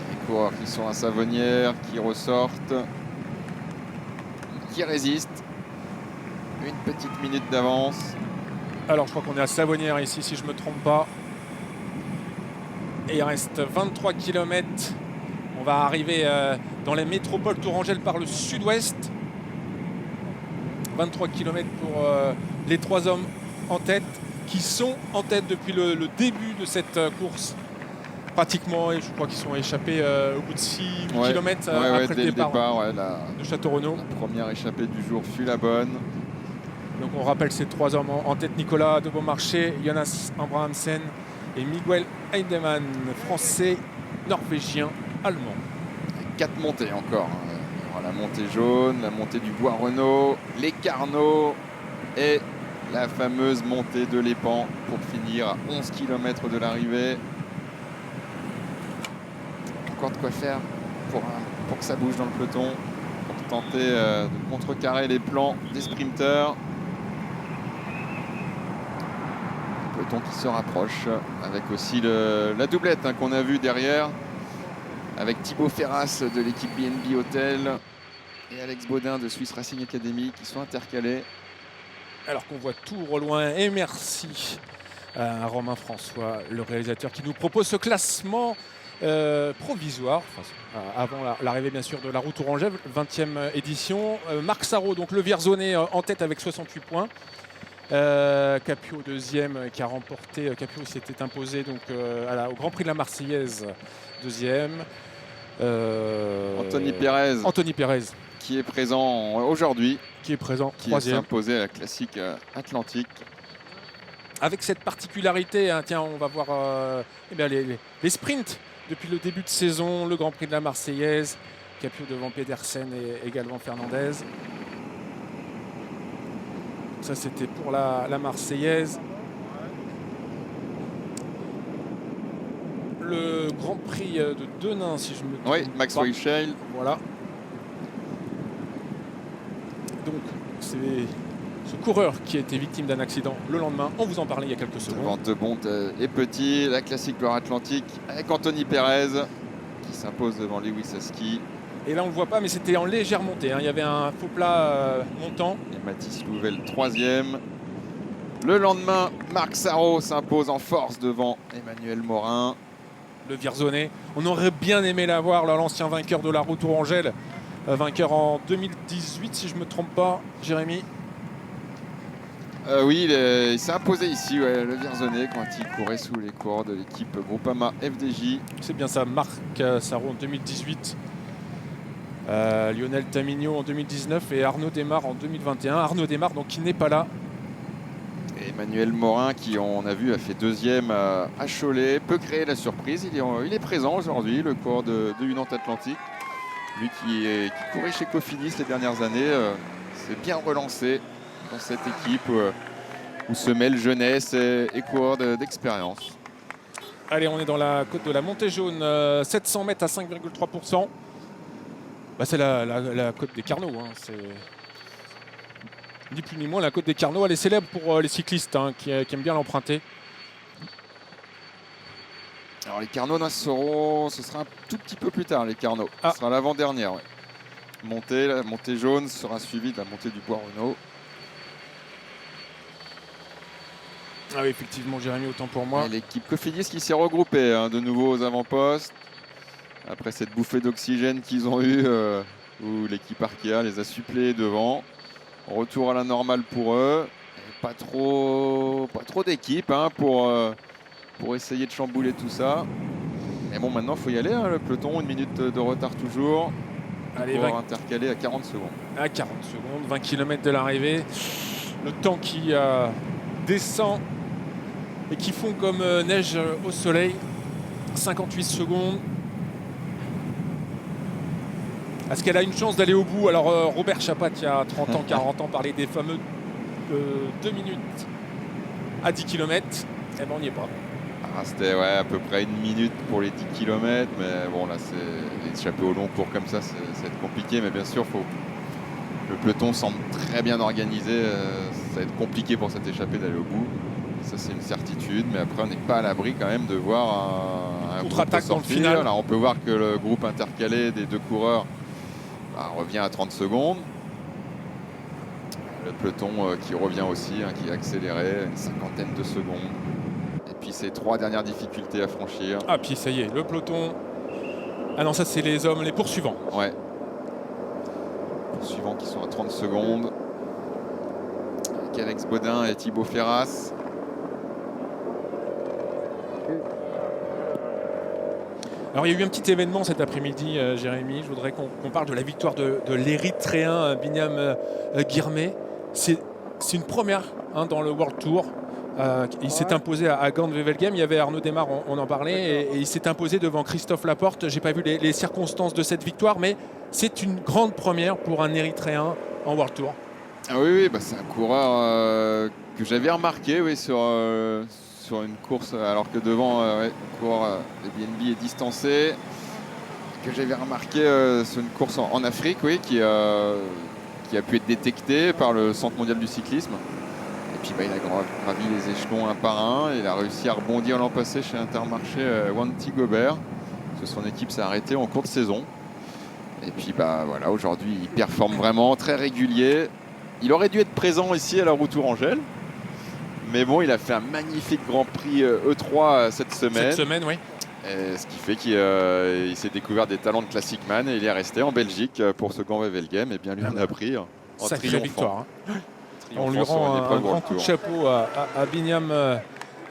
Les coureurs qui sont à Savonnières, qui ressortent, qui résistent. Une petite minute d'avance. Alors je crois qu'on est à Savonnières ici, si je ne me trompe pas. Et il reste 23 km. On va arriver dans la métropole Tourangelle par le sud-ouest. 23 km pour les 3 hommes en tête, qui sont en tête depuis le début de cette course. Pratiquement, et je crois qu'ils sont échappés au bout de 6 km après le départ de Château-Renaud. La première échappée du jour fut la bonne. Donc on rappelle ces 3 hommes en tête: Nicolas de Beaumarchais, Jonas Abrahamsen et Miguel Heidemann, français, norvégien, allemand. 4 montées encore. La montée jaune, la montée du Bois-Renaud, les Carnot et la fameuse montée de l'Épan pour finir à 11 km de l'arrivée. Encore de quoi faire pour que ça bouge dans le peloton, pour tenter de contrecarrer les plans des sprinteurs. Le peloton qui se rapproche avec aussi la doublette qu'on a vue derrière, avec Thibaut Ferras de l'équipe BNB Hotel et Alex Baudin de Swiss Racing Academy qui sont intercalés. Alors qu'on voit tout au loin, et merci à Romain François, le réalisateur, qui nous propose ce classement provisoire, avant l'arrivée bien sûr de la route Tourangelle, 20e édition. Marc Sarrault, donc le Vierzonais, en tête avec 68 points. Capio deuxième, qui a remporté, Capio s'était imposé donc, au Grand Prix de la Marseillaise, deuxième. Anthony Pérez qui est présent aujourd'hui, qui troisième, s'est imposé à la classique atlantique avec cette particularité, hein, tiens, on va voir les sprints depuis le début de saison, le Grand Prix de la Marseillaise, Capio devant Pedersen et également Fernandez. Ça c'était pour la Marseillaise. Le Grand Prix de Denain, si je me trompe. Oui, Max Weichel. Voilà. Donc c'est ce coureur qui a été victime d'un accident le lendemain. On vous en parlait il y a quelques secondes. Devant De Bonte et Petit, la classique Loire-Atlantique avec Anthony Pérez qui s'impose devant Lewis Husky. Et là on ne le voit pas, mais c'était en légère montée. Hein. Il y avait un faux plat montant. Et Mathis Louvel troisième. Le lendemain, Marc Sarrault s'impose en force devant Emmanuel Morin. Le Vierzonais. On aurait bien aimé l'avoir, l'ancien vainqueur de la route Tourangelle. Vainqueur en 2018, si je ne me trompe pas, Jérémy. Oui, il s'est imposé ici, le Vierzonais, quand il courait sous les coureurs de l'équipe Groupama FDJ. C'est bien ça, Marc Sarrault en 2018. Lionel Tamigno en 2019 et Arnaud Desmar en 2021. Arnaud Desmar, donc, qui n'est pas là. Et Emmanuel Morin, qui on a vu a fait deuxième à Cholet, peut créer la surprise. Il est présent aujourd'hui, le coureur de Unante Atlantique. Lui qui courait chez Cofidis les dernières années, s'est bien relancé dans cette équipe où se mêlent jeunesse et coureurs d'expérience. Allez, on est dans la côte de la Montée Jaune, 700 mètres à 5,3%. Bah, c'est la côte des Carnot. Hein. C'est ni plus ni moins la côte des Carnot. Elle est célèbre pour les cyclistes hein, qui aiment bien l'emprunter. Alors les Carnot, ce sera un tout petit peu plus tard, les Carnot. Ce sera l'avant-dernière. Ouais. La montée jaune sera suivie de la montée du Bois-Renaud. Ah oui, effectivement, Jérémy, autant pour moi. L'équipe Cofidis qui s'est regroupée hein, de nouveau aux avant-postes. Après cette bouffée d'oxygène qu'ils ont eue, où l'équipe Arkea les a suppléés devant. Retour à la normale pour eux. Et pas trop d'équipe hein, pour essayer de chambouler tout ça. Mais bon, maintenant, il faut y aller. Hein, le peloton, 1 minute de retard toujours. Allez, pour intercaler à 40 secondes. À 40 secondes, 20 km de l'arrivée. Le temps qui descend et qui fond comme neige au soleil. 58 secondes. Est-ce qu'elle a une chance d'aller au bout? Alors Robert Chapat, il y a 30 ans, 40 ans, parlait des fameux 2 minutes à 10 km. Eh ben on n'y est pas. C'était à peu près 1 minute pour les 10 km, mais bon là c'est échapper au long cours comme ça, ça va être compliqué, mais bien sûr le peloton semble très bien organisé, ça va être compliqué pour cette échappée d'aller au bout, ça c'est une certitude, mais après on n'est pas à l'abri quand même de voir un contre-attaque dans le final. Alors, on peut voir que le groupe intercalé des deux coureurs revient à 30 secondes. Le peloton qui revient aussi, hein, qui est accéléré, une 50aine de secondes. Et puis ces 3 dernières difficultés à franchir. Ah, puis ça y est, le peloton. Ah non, ça c'est les hommes, les poursuivants. Ouais. Poursuivants qui sont à 30 secondes. Avec Alex Baudin et Thibaut Ferras. Alors il y a eu un petit événement cet après-midi, Jérémy. Je voudrais qu'on parle de la victoire de l'Érythréen Binyam Girmay. C'est une première hein, dans le World Tour. Il s'est imposé à Gand-Wevelgem. Il y avait Arnaud Desmar, on en parlait, et il s'est imposé devant Christophe Laporte. Je n'ai pas vu les circonstances de cette victoire, mais c'est une grande première pour un Érythréen en World Tour. Ah oui, c'est un coureur que j'avais remarqué sur une course, alors que devant, le coureur des BNB est distancé. Que j'avais remarqué sur une course en Afrique, qui a pu être détectée par le Centre mondial du cyclisme. Et puis il a gravi les échelons un par un. Il a réussi à rebondir l'an passé chez Intermarché Wanty Gobert. Parce que son équipe s'est arrêtée en cours de saison. Et puis voilà, aujourd'hui il performe vraiment, très régulier. Il aurait dû être présent ici à la Roue Tourangelle. Mais bon, il a fait un magnifique Grand Prix E3 cette semaine. Cette semaine, oui. Et ce qui fait qu'il s'est découvert des talents de Classic Man et il est resté en Belgique pour ce Gand-Wevelgem. Et bien lui en a pris en sacrée victoire. Hein. On lui sur rend un grand World coup de Tour. chapeau à Binyam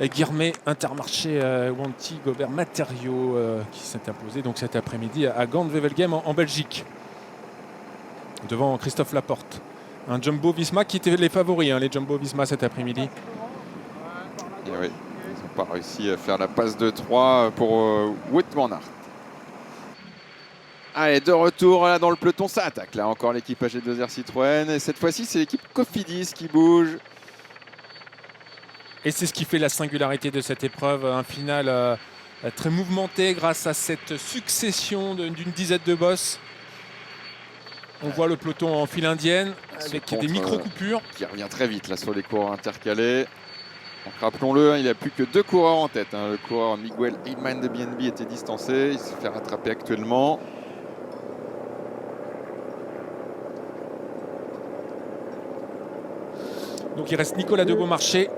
Girmay, Intermarché Wanty Gobert Matériaux qui s'est imposé donc cet après-midi à Gand-Wevelgem en Belgique. Devant Christophe Laporte. Un Jumbo Visma qui était les favoris, hein, les Jumbo Visma cet après-midi. Et oui, ils n'ont pas réussi à faire la passe de 3 pour Wout van Aert. Allez, de retour là dans le peloton, ça attaque là encore l'équipe AG2R Citroën. Et cette fois-ci, c'est l'équipe Cofidis qui bouge. Et c'est ce qui fait la singularité de cette épreuve. Un final très mouvementé grâce à cette succession d'une dizaine de bosses. On voit le peloton en file indienne avec des micro-coupures. Qui revient très vite là sur les coureurs intercalés. Donc, rappelons-le, il n'y a plus que 2 coureurs en tête. Hein. Le coureur Miguel Heyman de BNB était distancé. Il se fait rattraper actuellement. Donc il reste Nicolas de Beaumarchais,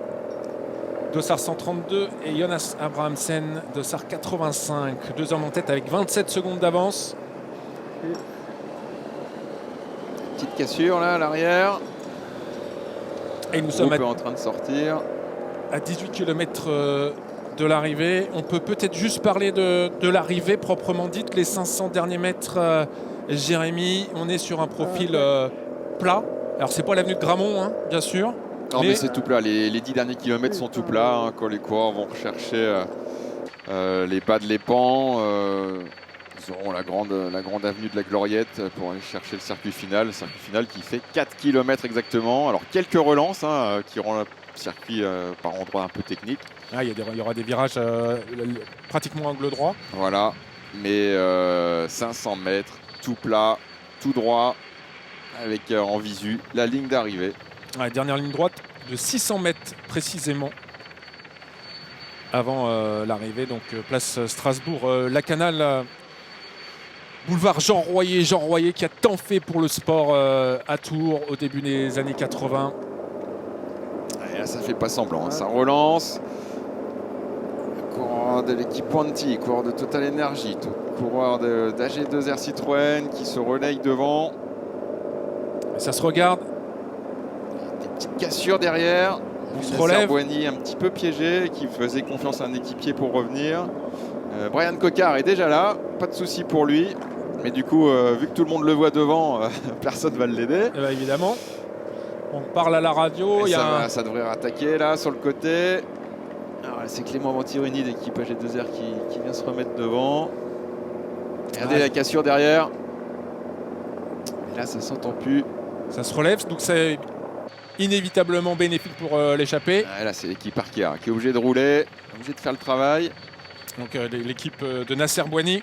Dossard 132 et Jonas Abrahamsen, Dossard 85. 2 hommes en tête avec 27 secondes d'avance. Petite cassure là à l'arrière. Et nous sommes en train de sortir. À 18 km de l'arrivée. On peut peut-être juste parler de l'arrivée proprement dite. Les 500 derniers mètres, Jérémy, on est sur un profil plat. Alors c'est pas l'avenue de Gramont, hein, bien sûr. Non mais c'est tout plat. Les 10 derniers kilomètres sont tout plats. Hein, quand les coureurs vont rechercher les bas de l'Épan. Ils auront la grande avenue de la Gloriette pour aller chercher le circuit final. Le circuit final qui fait 4 km exactement. Alors quelques relances qui rend circuit par endroits un peu technique. Ah, il y aura des virages pratiquement angle droit. Voilà, mais 500 mètres, tout plat, tout droit, avec en visu la ligne d'arrivée. Ouais, dernière ligne droite de 600 mètres précisément avant l'arrivée. Donc place Strasbourg, la Canale, boulevard Jean Royer qui a tant fait pour le sport à Tours au début des années 80. Et là, ça fait pas semblant, hein. Ça relance. Coureur de l'équipe Ponti, coureur de Total Energy, coureur d'AG2R Citroën qui se relaye devant. Et ça se regarde. Des petites cassures derrière. On se relève. Boigny un petit peu piégé, qui faisait confiance à un équipier pour revenir. Brian Cocard est déjà là, pas de souci pour lui. Mais du coup, vu que tout le monde le voit devant, personne ne va l'aider. Eh ben, évidemment. On parle à la radio. Ça devrait rattaquer là sur le côté. Alors c'est Clément Ventironi d'équipe AG2R qui vient se remettre devant. Regardez la cassure derrière. Et là, ça s'entend plus. Ça se relève, donc c'est inévitablement bénéfique pour l'échappée. Ah, là, c'est l'équipe Arkea qui est obligée de rouler, obligée de faire le travail. Donc l'équipe de Nasser Boigny.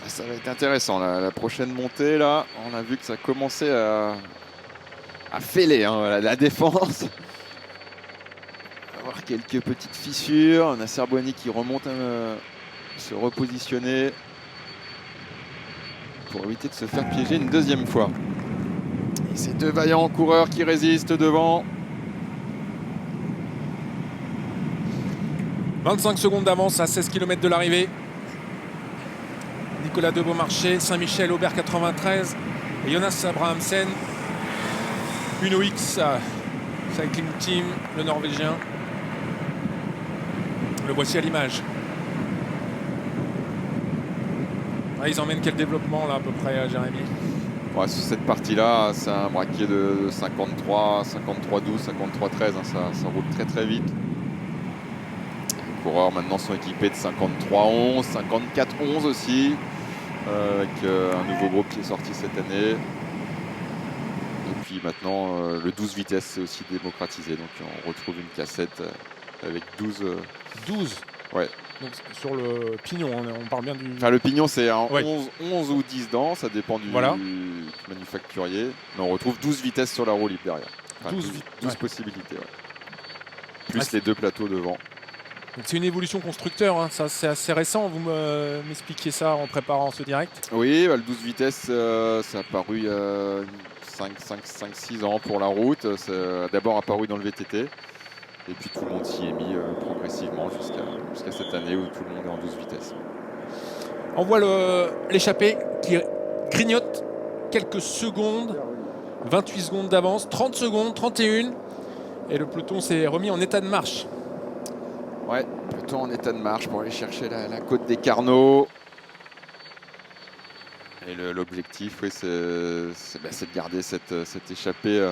Ça va être intéressant, la prochaine montée, là. On a vu que ça commençait à fêler hein, la défense. On va voir quelques petites fissures. Nasser Boigny qui remonte à se repositionner pour éviter de se faire piéger une deuxième fois. Et ces deux vaillants coureurs qui résistent devant. 25 secondes d'avance à 16 km de l'arrivée. Nicolas de Beaumarchais, Saint-Michel, Aubert 93 et Jonas Abrahamsen. Uno X Cycling Team, le Norvégien. Le voici à l'image. Ah, ils emmènent quel développement là à peu près, Jérémy? Ouais, sur cette partie-là, c'est un braquet de 53, 53-12, 53-13. Hein, ça roule très très vite. Les coureurs maintenant sont équipés de 53-11, 54-11 aussi, avec un nouveau groupe qui est sorti cette année. Et puis maintenant, le 12 vitesses c'est aussi démocratisé. Donc on retrouve une cassette avec 12. 12 Ouais. Donc sur le pignon, on parle bien du... Enfin, le pignon c'est un Ouais. 11 ou 10 dents, ça dépend du manufacturier. Mais on retrouve 12 vitesses sur la roue libre derrière. Enfin, 12 ouais. possibilités. Ouais. Plus les deux plateaux devant. C'est une évolution constructeur, hein. Ça c'est assez récent. Vous m'expliquiez ça en préparant ce direct? Oui, le 12 vitesses, ça a apparu il y a 5-6 ans pour la route. Ça a d'abord apparu dans le VTT. Et puis tout le monde s'y est mis progressivement jusqu'à cette année où tout le monde est en 12 vitesses. On voit l'échappée qui grignote quelques secondes. 28 secondes d'avance, 30 secondes, 31. Et le peloton s'est remis en état de marche. Ouais, peloton en état de marche pour aller chercher la côte des Carnot. Et l'objectif, oui, c'est de garder cette échappée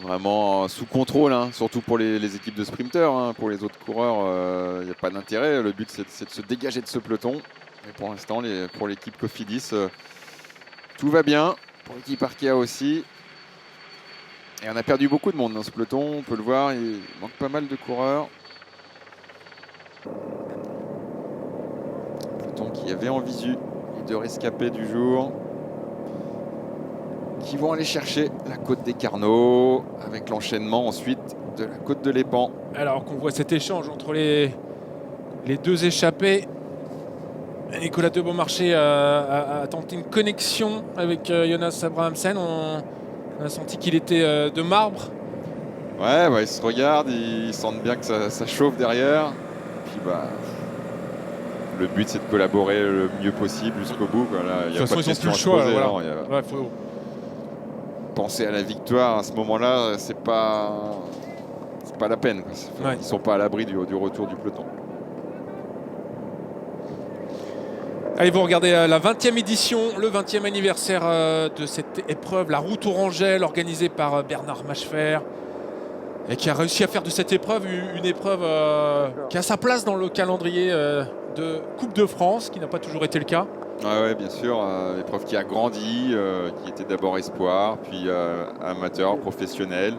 vraiment sous contrôle, hein, surtout pour les équipes de sprinteurs. Hein. Pour les autres coureurs, il n'y a pas d'intérêt. Le but, c'est de se dégager de ce peloton. Et pour l'instant, pour l'équipe Cofidis, tout va bien. Pour l'équipe Arkea aussi. Et on a perdu beaucoup de monde dans ce peloton. On peut le voir, il manque pas mal de coureurs. Peloton qui avait en visu les deux rescapés du jour, qui vont aller chercher la côte des Carnot avec l'enchaînement ensuite de la côte de l'Épan. Alors qu'on voit cet échange entre les deux échappés, Nicolas de Beaumarchais a tenté une connexion avec Jonas Abrahamsen. On a senti qu'il était de marbre. Ouais, ils se regardent, ils sentent bien que ça chauffe derrière. Et puis le but c'est de collaborer le mieux possible jusqu'au bout. Il n'y a pas de question à se poser. Voilà. Faut penser à la victoire à ce moment-là, c'est pas la peine. Ils ne sont pas à l'abri du retour du peloton. Allez, vous regardez la 20e édition, le 20e anniversaire de cette épreuve, la Route Orangelle, organisée par Bernard Machefer, et qui a réussi à faire de cette épreuve une épreuve qui a sa place dans le calendrier de Coupe de France, qui n'a pas toujours été le cas. Ouais, bien sûr, l'épreuve qui a grandi, qui était d'abord espoir, puis amateur, professionnel.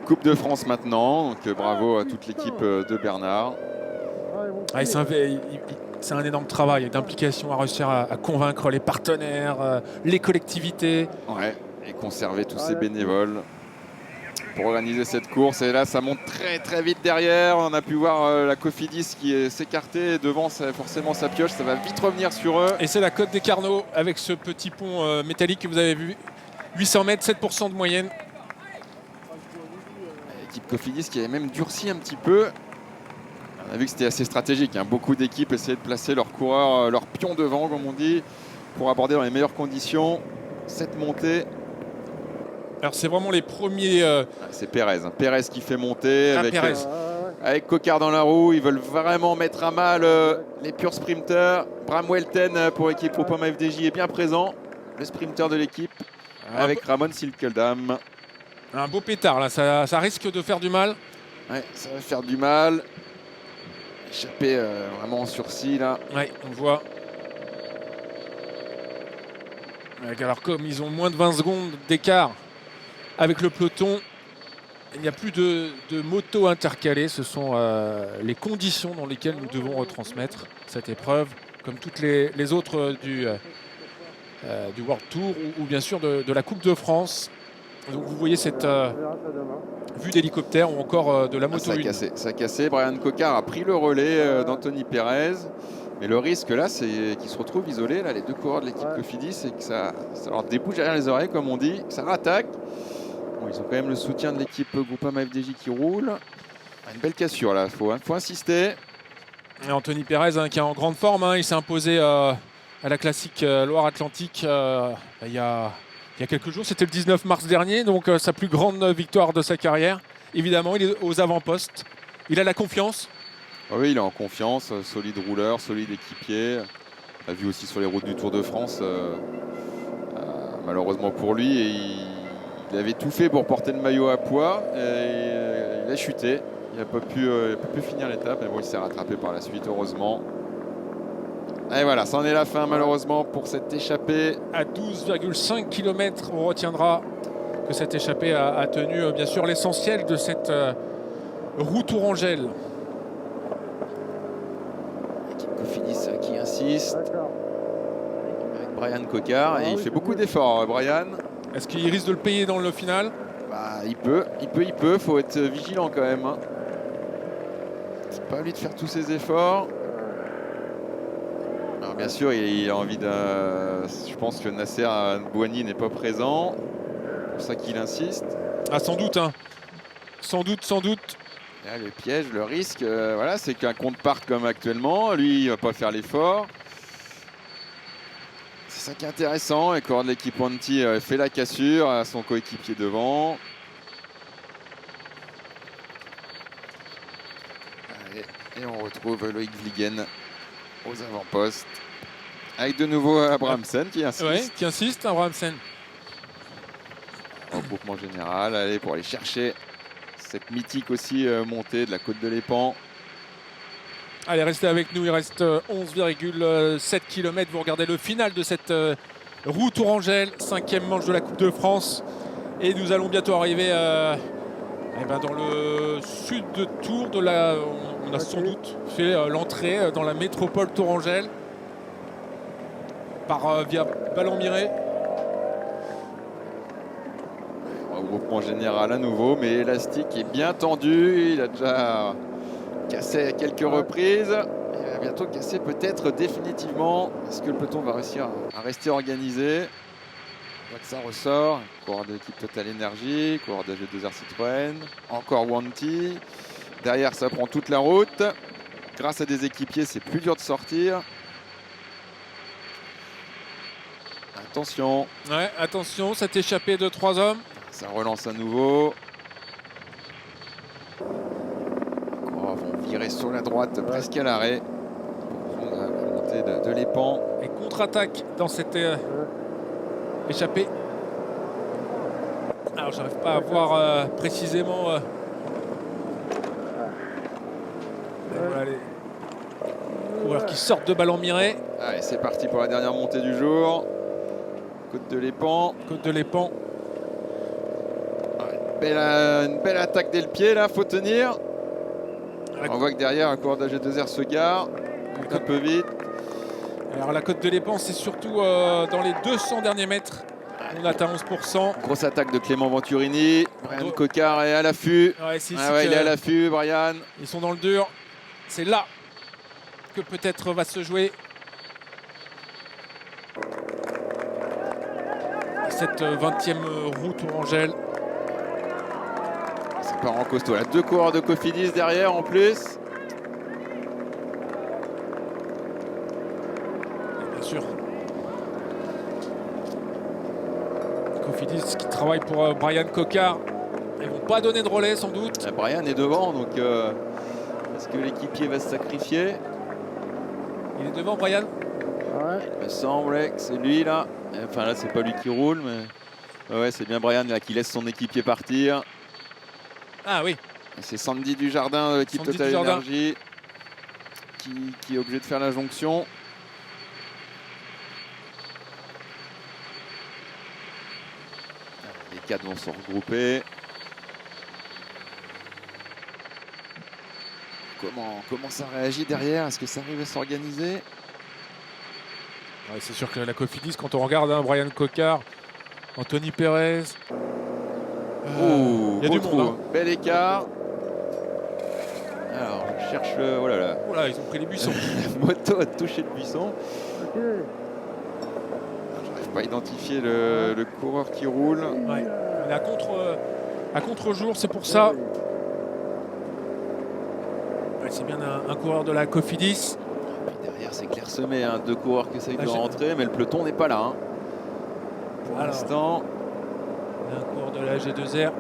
Coupe de France maintenant, donc bravo à toute l'équipe de Bernard. Ouais, c'est un énorme travail d'implication à réussir à convaincre les partenaires, les collectivités. Ouais, et conserver tous ces bénévoles pour organiser cette course. Et là, ça monte très très vite derrière. On a pu voir la Cofidis qui s'écarter. Devant, forcément, ça pioche. Ça va vite revenir sur eux. Et c'est la Côte des Carnot avec ce petit pont métallique que vous avez vu. 800 mètres, 7% de moyenne. L'équipe Cofidis qui avait même durci un petit peu. On a vu que c'était assez stratégique. Hein. Beaucoup d'équipes essayaient de placer leurs coureurs, leurs pions devant, comme on dit, pour aborder dans les meilleures conditions cette montée. Alors c'est vraiment les premiers... C'est Pérez. Hein. Pérez qui fait monter Pérez. avec Coquard dans la roue. Ils veulent vraiment mettre à mal les purs sprinters. Bram Welten pour l'équipe Groupama FDJ est bien présent. Le sprinter de l'équipe avec Ramon Silkeldam. Un beau pétard là, ça risque de faire du mal. Ouais, ça va faire du mal. Échappé vraiment en sursis là. Ouais, on voit. Alors comme ils ont moins de 20 secondes d'écart avec le peloton, il n'y a plus de motos intercalées. Ce sont les conditions dans lesquelles nous devons retransmettre cette épreuve, comme toutes les autres du World Tour ou bien sûr de la Coupe de France. Donc vous voyez cette vue d'hélicoptère ou encore de la moto. Ça a cassé. Brian Coquard a pris le relais d'Anthony Pérez. Mais le risque là, c'est qu'ils se retrouvent isolés, là, les deux coureurs de l'équipe Cofidis, et que ça leur débouche derrière les oreilles, comme on dit, que ça rattaque. Bon, ils ont quand même le soutien de l'équipe Groupama FDJ qui roule. Une belle cassure là, il faut insister. Et Anthony Pérez qui est en grande forme, il s'est imposé à la classique Loire-Atlantique il y a quelques jours, c'était le 19 mars dernier, donc sa plus grande victoire de sa carrière. Évidemment, il est aux avant-postes, il a la confiance. Oui, il est en confiance, solide rouleur, solide équipier. On l'a vu aussi sur les routes du Tour de France, malheureusement pour lui. Il avait tout fait pour porter le maillot à poids et il a chuté. Il n'a pas pu finir l'étape, mais bon, il s'est rattrapé par la suite, heureusement. Et voilà, c'en est la fin malheureusement pour cette échappée. À 12,5 km, on retiendra que cette échappée a tenu bien sûr l'essentiel de cette route Tourangelle. L'équipe Cofidis qui insiste avec Brian Coquard et il fait beaucoup d'efforts, Brian. Est-ce qu'il risque de le payer dans le final? Il peut. Faut être vigilant quand même. Hein. C'est pas à lui de faire tous ses efforts. Alors bien sûr, il a envie je pense que Nasser Bouhanni n'est pas présent. C'est pour ça qu'il insiste. Ah, sans doute, hein. Sans doute. Là, le piège, le risque, voilà, c'est qu'un compte parte comme actuellement. Lui, il va pas faire l'effort. C'est ça qui est intéressant. Et coureur de l'équipe Anti fait la cassure à son coéquipier devant. Allez, et on retrouve Loïc Vliegen aux avant-postes. Avec de nouveau Abrahamsen qui insiste. Oui, qui insiste, Abrahamsen. Au groupement général, allez, pour aller chercher cette mythique aussi montée de la côte de l'Épan. Allez, restez avec nous, il reste 11,7 km. Vous regardez le final de cette route Tourangelle, 5e manche de la Coupe de France. Et nous allons bientôt arriver dans le sud de Tours. On a sans doute fait l'entrée dans la métropole Tourangelle via Ballon-Miré. Regroupement général à nouveau, mais l'élastique est bien tendu. Il a déjà cassé à quelques reprises. Il va bientôt casser peut-être définitivement. Est-ce que le peloton va réussir à rester organisé? On voit que ça ressort. Coureur de l'équipe Total Energy, coureur de AG2R Citroën, encore Wanty. Derrière, ça prend toute la route. Grâce à des équipiers, c'est plus dur de sortir. Attention. Ouais, attention, cette échappée de 3 hommes. Ça relance à nouveau. Les coureurs vont virer sur la droite, presque à l'arrêt, pour prendre la montée de l'Épan. Et contre-attaque dans cette échappée. Alors, j'arrive pas à voir précisément. Voilà les coureurs qui sortent de Ballon-Miré. Allez, c'est parti pour la dernière montée du jour. Côte de l'Épan. Côte de l'Épan. Une belle attaque dès le pied là, faut tenir. On voit que derrière un coureur d'AG2R se gare un peu vite. Alors la côte de l'Épan, c'est surtout dans les 200 derniers mètres. On atteint 11%. Grosse attaque de Clément Venturini. Brian Coquard est à l'affût. Ouais, il est à l'affût, Brian. Ils sont dans le dur. C'est là que peut-être va se jouer cette 20e roue Tourangelle. Ça part en costaud. Là, 2 coureurs de Cofidis derrière en plus. Et bien sûr. Cofidis qui travaille pour Brian Coquard. Ils vont pas donner de relais sans doute. Brian est devant, donc est-ce que l'équipier va se sacrifier? Il est devant, Brian. Ouais. Il me semblait que c'est lui là. Enfin là, c'est pas lui qui roule, mais ouais, c'est bien Brian là qui laisse son équipier partir. Ah oui. Et c'est Sandy Dujardin de l'équipe Sandy Total Dujardin. Energy qui est obligé de faire la jonction. Les 4 vont se regrouper. Comment ça réagit derrière? Est-ce que ça arrive à s'organiser? Ouais, c'est sûr que la Cofidis, quand on regarde Brian Coquard, Anthony Perez. Oh, il y a beau du trou, monde. bel écart. Alors, je cherche le. Oh là là. Oh là, ils ont pris les buissons. La moto a touché le buisson. Ok. J'arrive pas à identifier le coureur qui roule. Ouais. Il est à contre-jour, c'est pour ça. Ouais, c'est bien un coureur de la Cofidis. Puis derrière, c'est clairsemé. Hein. 2 coureurs qui essayent de j'ai- rentrer, mais le peloton n'est pas là. Hein. Pour Alors. l'instant. Un coureur de la G2R.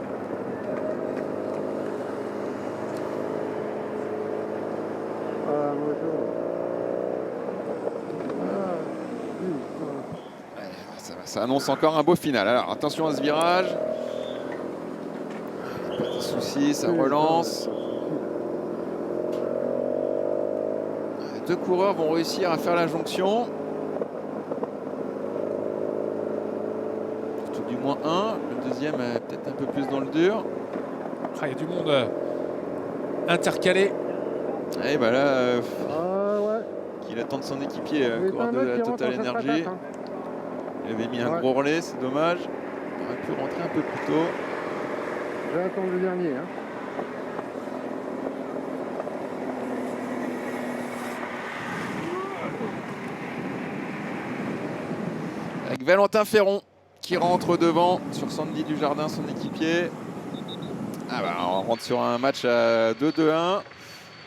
Ah, moto. Ouais, ça annonce encore un beau final. Alors attention à ce virage. Pas de soucis, ça relance. 2 coureurs vont réussir à faire la jonction. Tout du moins un. Le deuxième est peut-être un peu plus dans le dur. Ah, il y a du monde intercalé. Et bah là, Ah ouais. qu'il attend de son équipier, Il y a coureur un de mec la qui rentre Total en cette Energy. patate, hein. Il avait mis un Ouais. gros relais, c'est dommage. Il aurait pu rentrer un peu plus tôt. Je vais attendre le dernier. Hein. Avec Valentin Ferron qui rentre devant sur Sandy Dujardin, son équipier. Ah bah, on rentre sur un match à 2-2-1.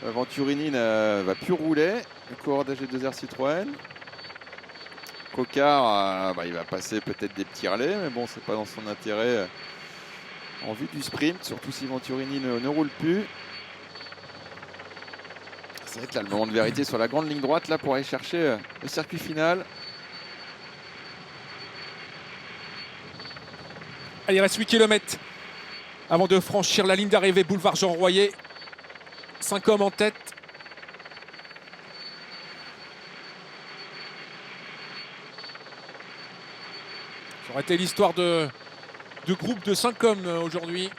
Venturini ne va plus rouler. Le coureur d'AG2R Citroën. Coquard, il va passer peut-être des petits relais, mais bon, c'est pas dans son intérêt en vue du sprint, surtout si Venturini ne roule plus. C'est vrai que là, le moment de vérité sur la grande ligne droite là pour aller chercher le circuit final. Allez, il reste 8 km avant de franchir la ligne d'arrivée, boulevard Jean Royer. 5 hommes en tête. Ça aurait été l'histoire de groupe de 5 hommes aujourd'hui,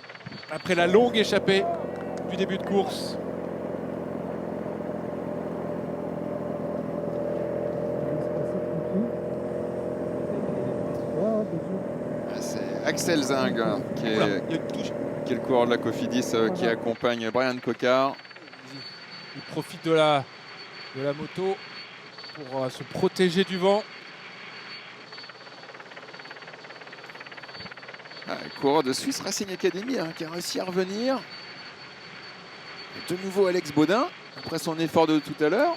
après la longue échappée du début de course. C'est Axel Zing qui Oula, est, il y a une touche. qui est le coureur de la Cofidis qui accompagne Brian Coquard. Il profite de la moto pour se protéger du vent. Le coureur de Swiss Racing Academy qui a réussi à revenir. Et de nouveau Alex Baudin, après son effort de tout à l'heure.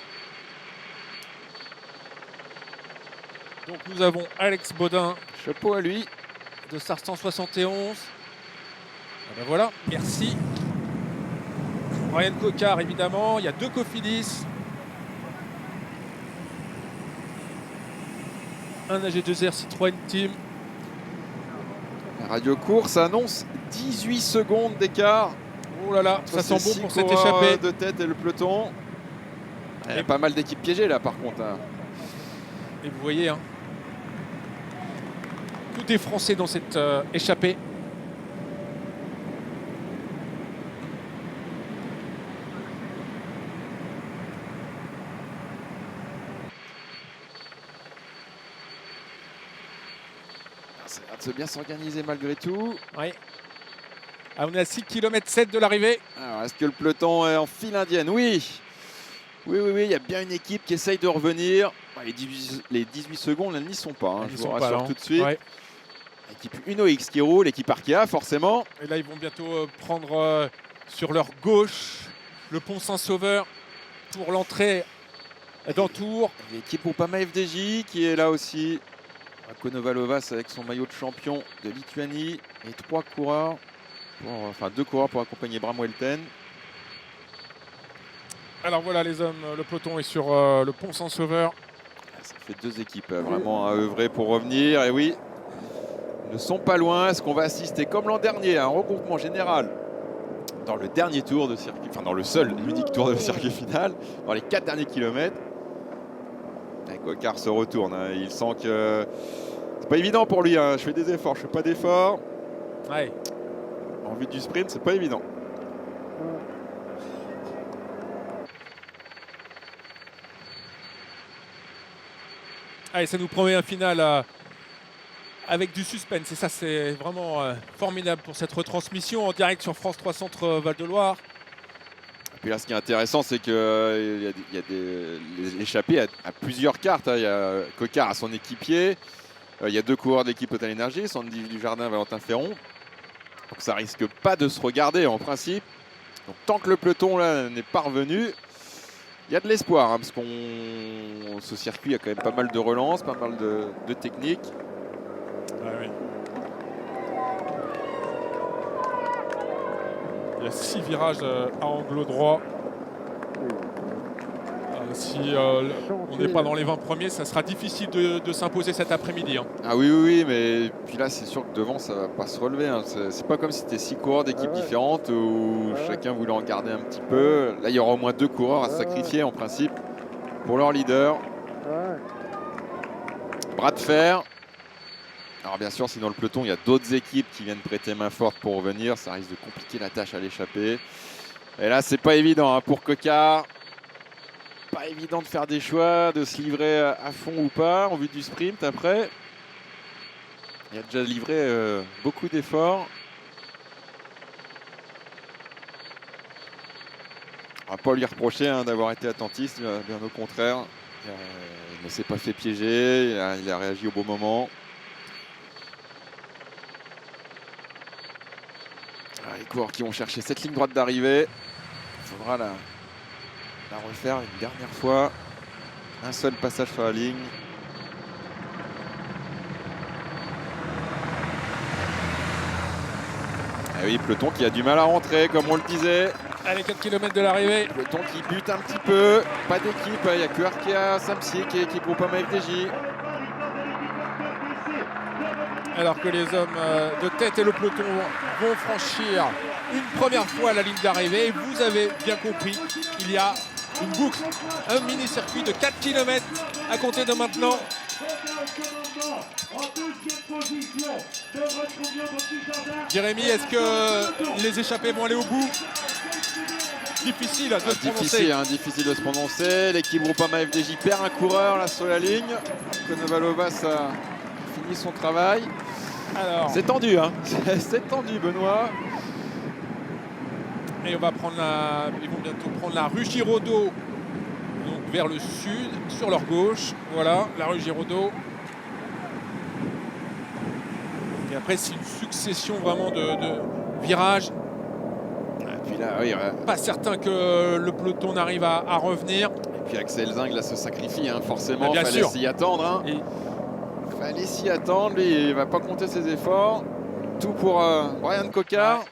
Donc nous avons Alex Baudin Chapeau à lui. de Star 171. Ah ben voilà, merci. Brian Coquard évidemment, il y a 2 Cofidis. Un AG2R Citroën Team. La radio course annonce 18 secondes d'écart. Oh là là, entre ça ces sent bon 6 pour cette coureurs échappée. de tête et le peloton. Il y a pas mal d'équipes piégées là par contre. Hein. Et vous voyez, hein, tout est français dans cette échappée. Ça a l'air de se bien s'organiser malgré tout. Oui. Ah, on est à 6 km 7 de l'arrivée. Alors, est-ce que le peloton est en file indienne? Oui. Oui, il y a bien une équipe qui essaye de revenir. Les 18 secondes, elles n'y sont pas, hein, Ils je sont vous pas rassure là, hein. tout de suite. Ouais. L'équipe Uno X qui roule, l'équipe Arkea forcément. Et là, ils vont bientôt prendre sur leur gauche le pont Saint-Sauveur pour l'entrée d'Entour. L'équipe Groupama FDJ qui est là aussi. Konovalovas avec son maillot de champion de Lituanie. Et deux coureurs pour accompagner Bram Welten. Alors voilà les hommes, le peloton est sur le pont Saint-Sauveur. Ça fait deux équipes vraiment à œuvrer pour revenir. Et oui, ils ne sont pas loin. Est-ce qu'on va assister comme l'an dernier à un regroupement général dans le dernier tour de circuit, enfin dans le seul unique tour de circuit final, dans les 4 derniers kilomètres? Et Coquard se retourne, hein. Il sent que c'est pas évident pour lui, hein. Je fais des efforts, je fais pas d'efforts. Ouais. En vue du sprint, c'est pas évident. Allez, ça nous promet un final avec du suspense. Et ça, c'est vraiment formidable pour cette retransmission en direct sur France 3 Centre Val-de-Loire. Et puis là, ce qui est intéressant, c'est qu'il y a les échappés à plusieurs cartes, hein. Il y a Coquard à son équipier. Il y a deux coureurs de l'équipe Total Energy, Sandy Dujardin, Valentin Ferron. Donc ça risque pas de se regarder en principe. Donc tant que le peloton là n'est pas revenu, il y a de l'espoir, hein, parce qu'on ce circuit a quand même pas mal de relances, pas mal de techniques. Ah oui. Il y a 6 virages à angle droit. Si on n'est pas dans les 20 premiers, ça sera difficile de s'imposer cet après-midi, hein. Ah oui, mais puis là c'est sûr que devant ça va pas se relever, hein. C'est pas comme si c'était 6 coureurs d'équipes différentes où chacun voulait en garder un petit peu. Là il y aura au moins 2 coureurs à se sacrifier en principe pour leur leader. Bras de fer. Alors bien sûr, si dans le peloton il y a d'autres équipes qui viennent prêter main forte pour revenir, ça risque de compliquer la tâche à l'échappée. Et là c'est pas évident, hein, pour Coquard. Pas évident de faire des choix, de se livrer à fond ou pas en vue du sprint après. Il a déjà livré beaucoup d'efforts. On va pas lui reprocher, hein, d'avoir été attentiste, bien au contraire. Il ne s'est pas fait piéger, il a réagi au bon moment. Les coureurs qui vont chercher cette ligne droite d'arrivée. Il faudra la refaire une dernière fois. Un seul passage sur la ligne. Et oui, peloton qui a du mal à rentrer, comme on le disait. Allez, 4 km de l'arrivée. Peloton qui bute un petit peu. Pas d'équipe, il n'y a que Arkea, Samsic et équipe Groupama FDJ. Alors que les hommes de tête et le peloton vont franchir une première fois la ligne d'arrivée. Vous avez bien compris, il y a une boucle, un mini-circuit de 4 km à compter de maintenant. Jérémy, est-ce que les échappés vont aller au bout? Difficile de se prononcer. Difficile de se prononcer. L'équipe Groupama FDJ perd un coureur là sur la ligne. Konovalovas a fini son travail. Alors, c'est tendu, hein. C'est tendu, Benoît. Et ils vont bientôt prendre la rue Giraudot, donc vers le sud, sur leur gauche. Voilà, la rue Giraudot. Et après, c'est une succession vraiment de virages. Et puis là, oui, pas certain que le peloton n'arrive à revenir. Et puis Axel Zing là se sacrifie, hein, forcément. Bien fallait sûr. s'y attendre. Hein. Fallait s'y attendre. Lui, il va pas compter ses efforts. Tout pour Brian Coquard.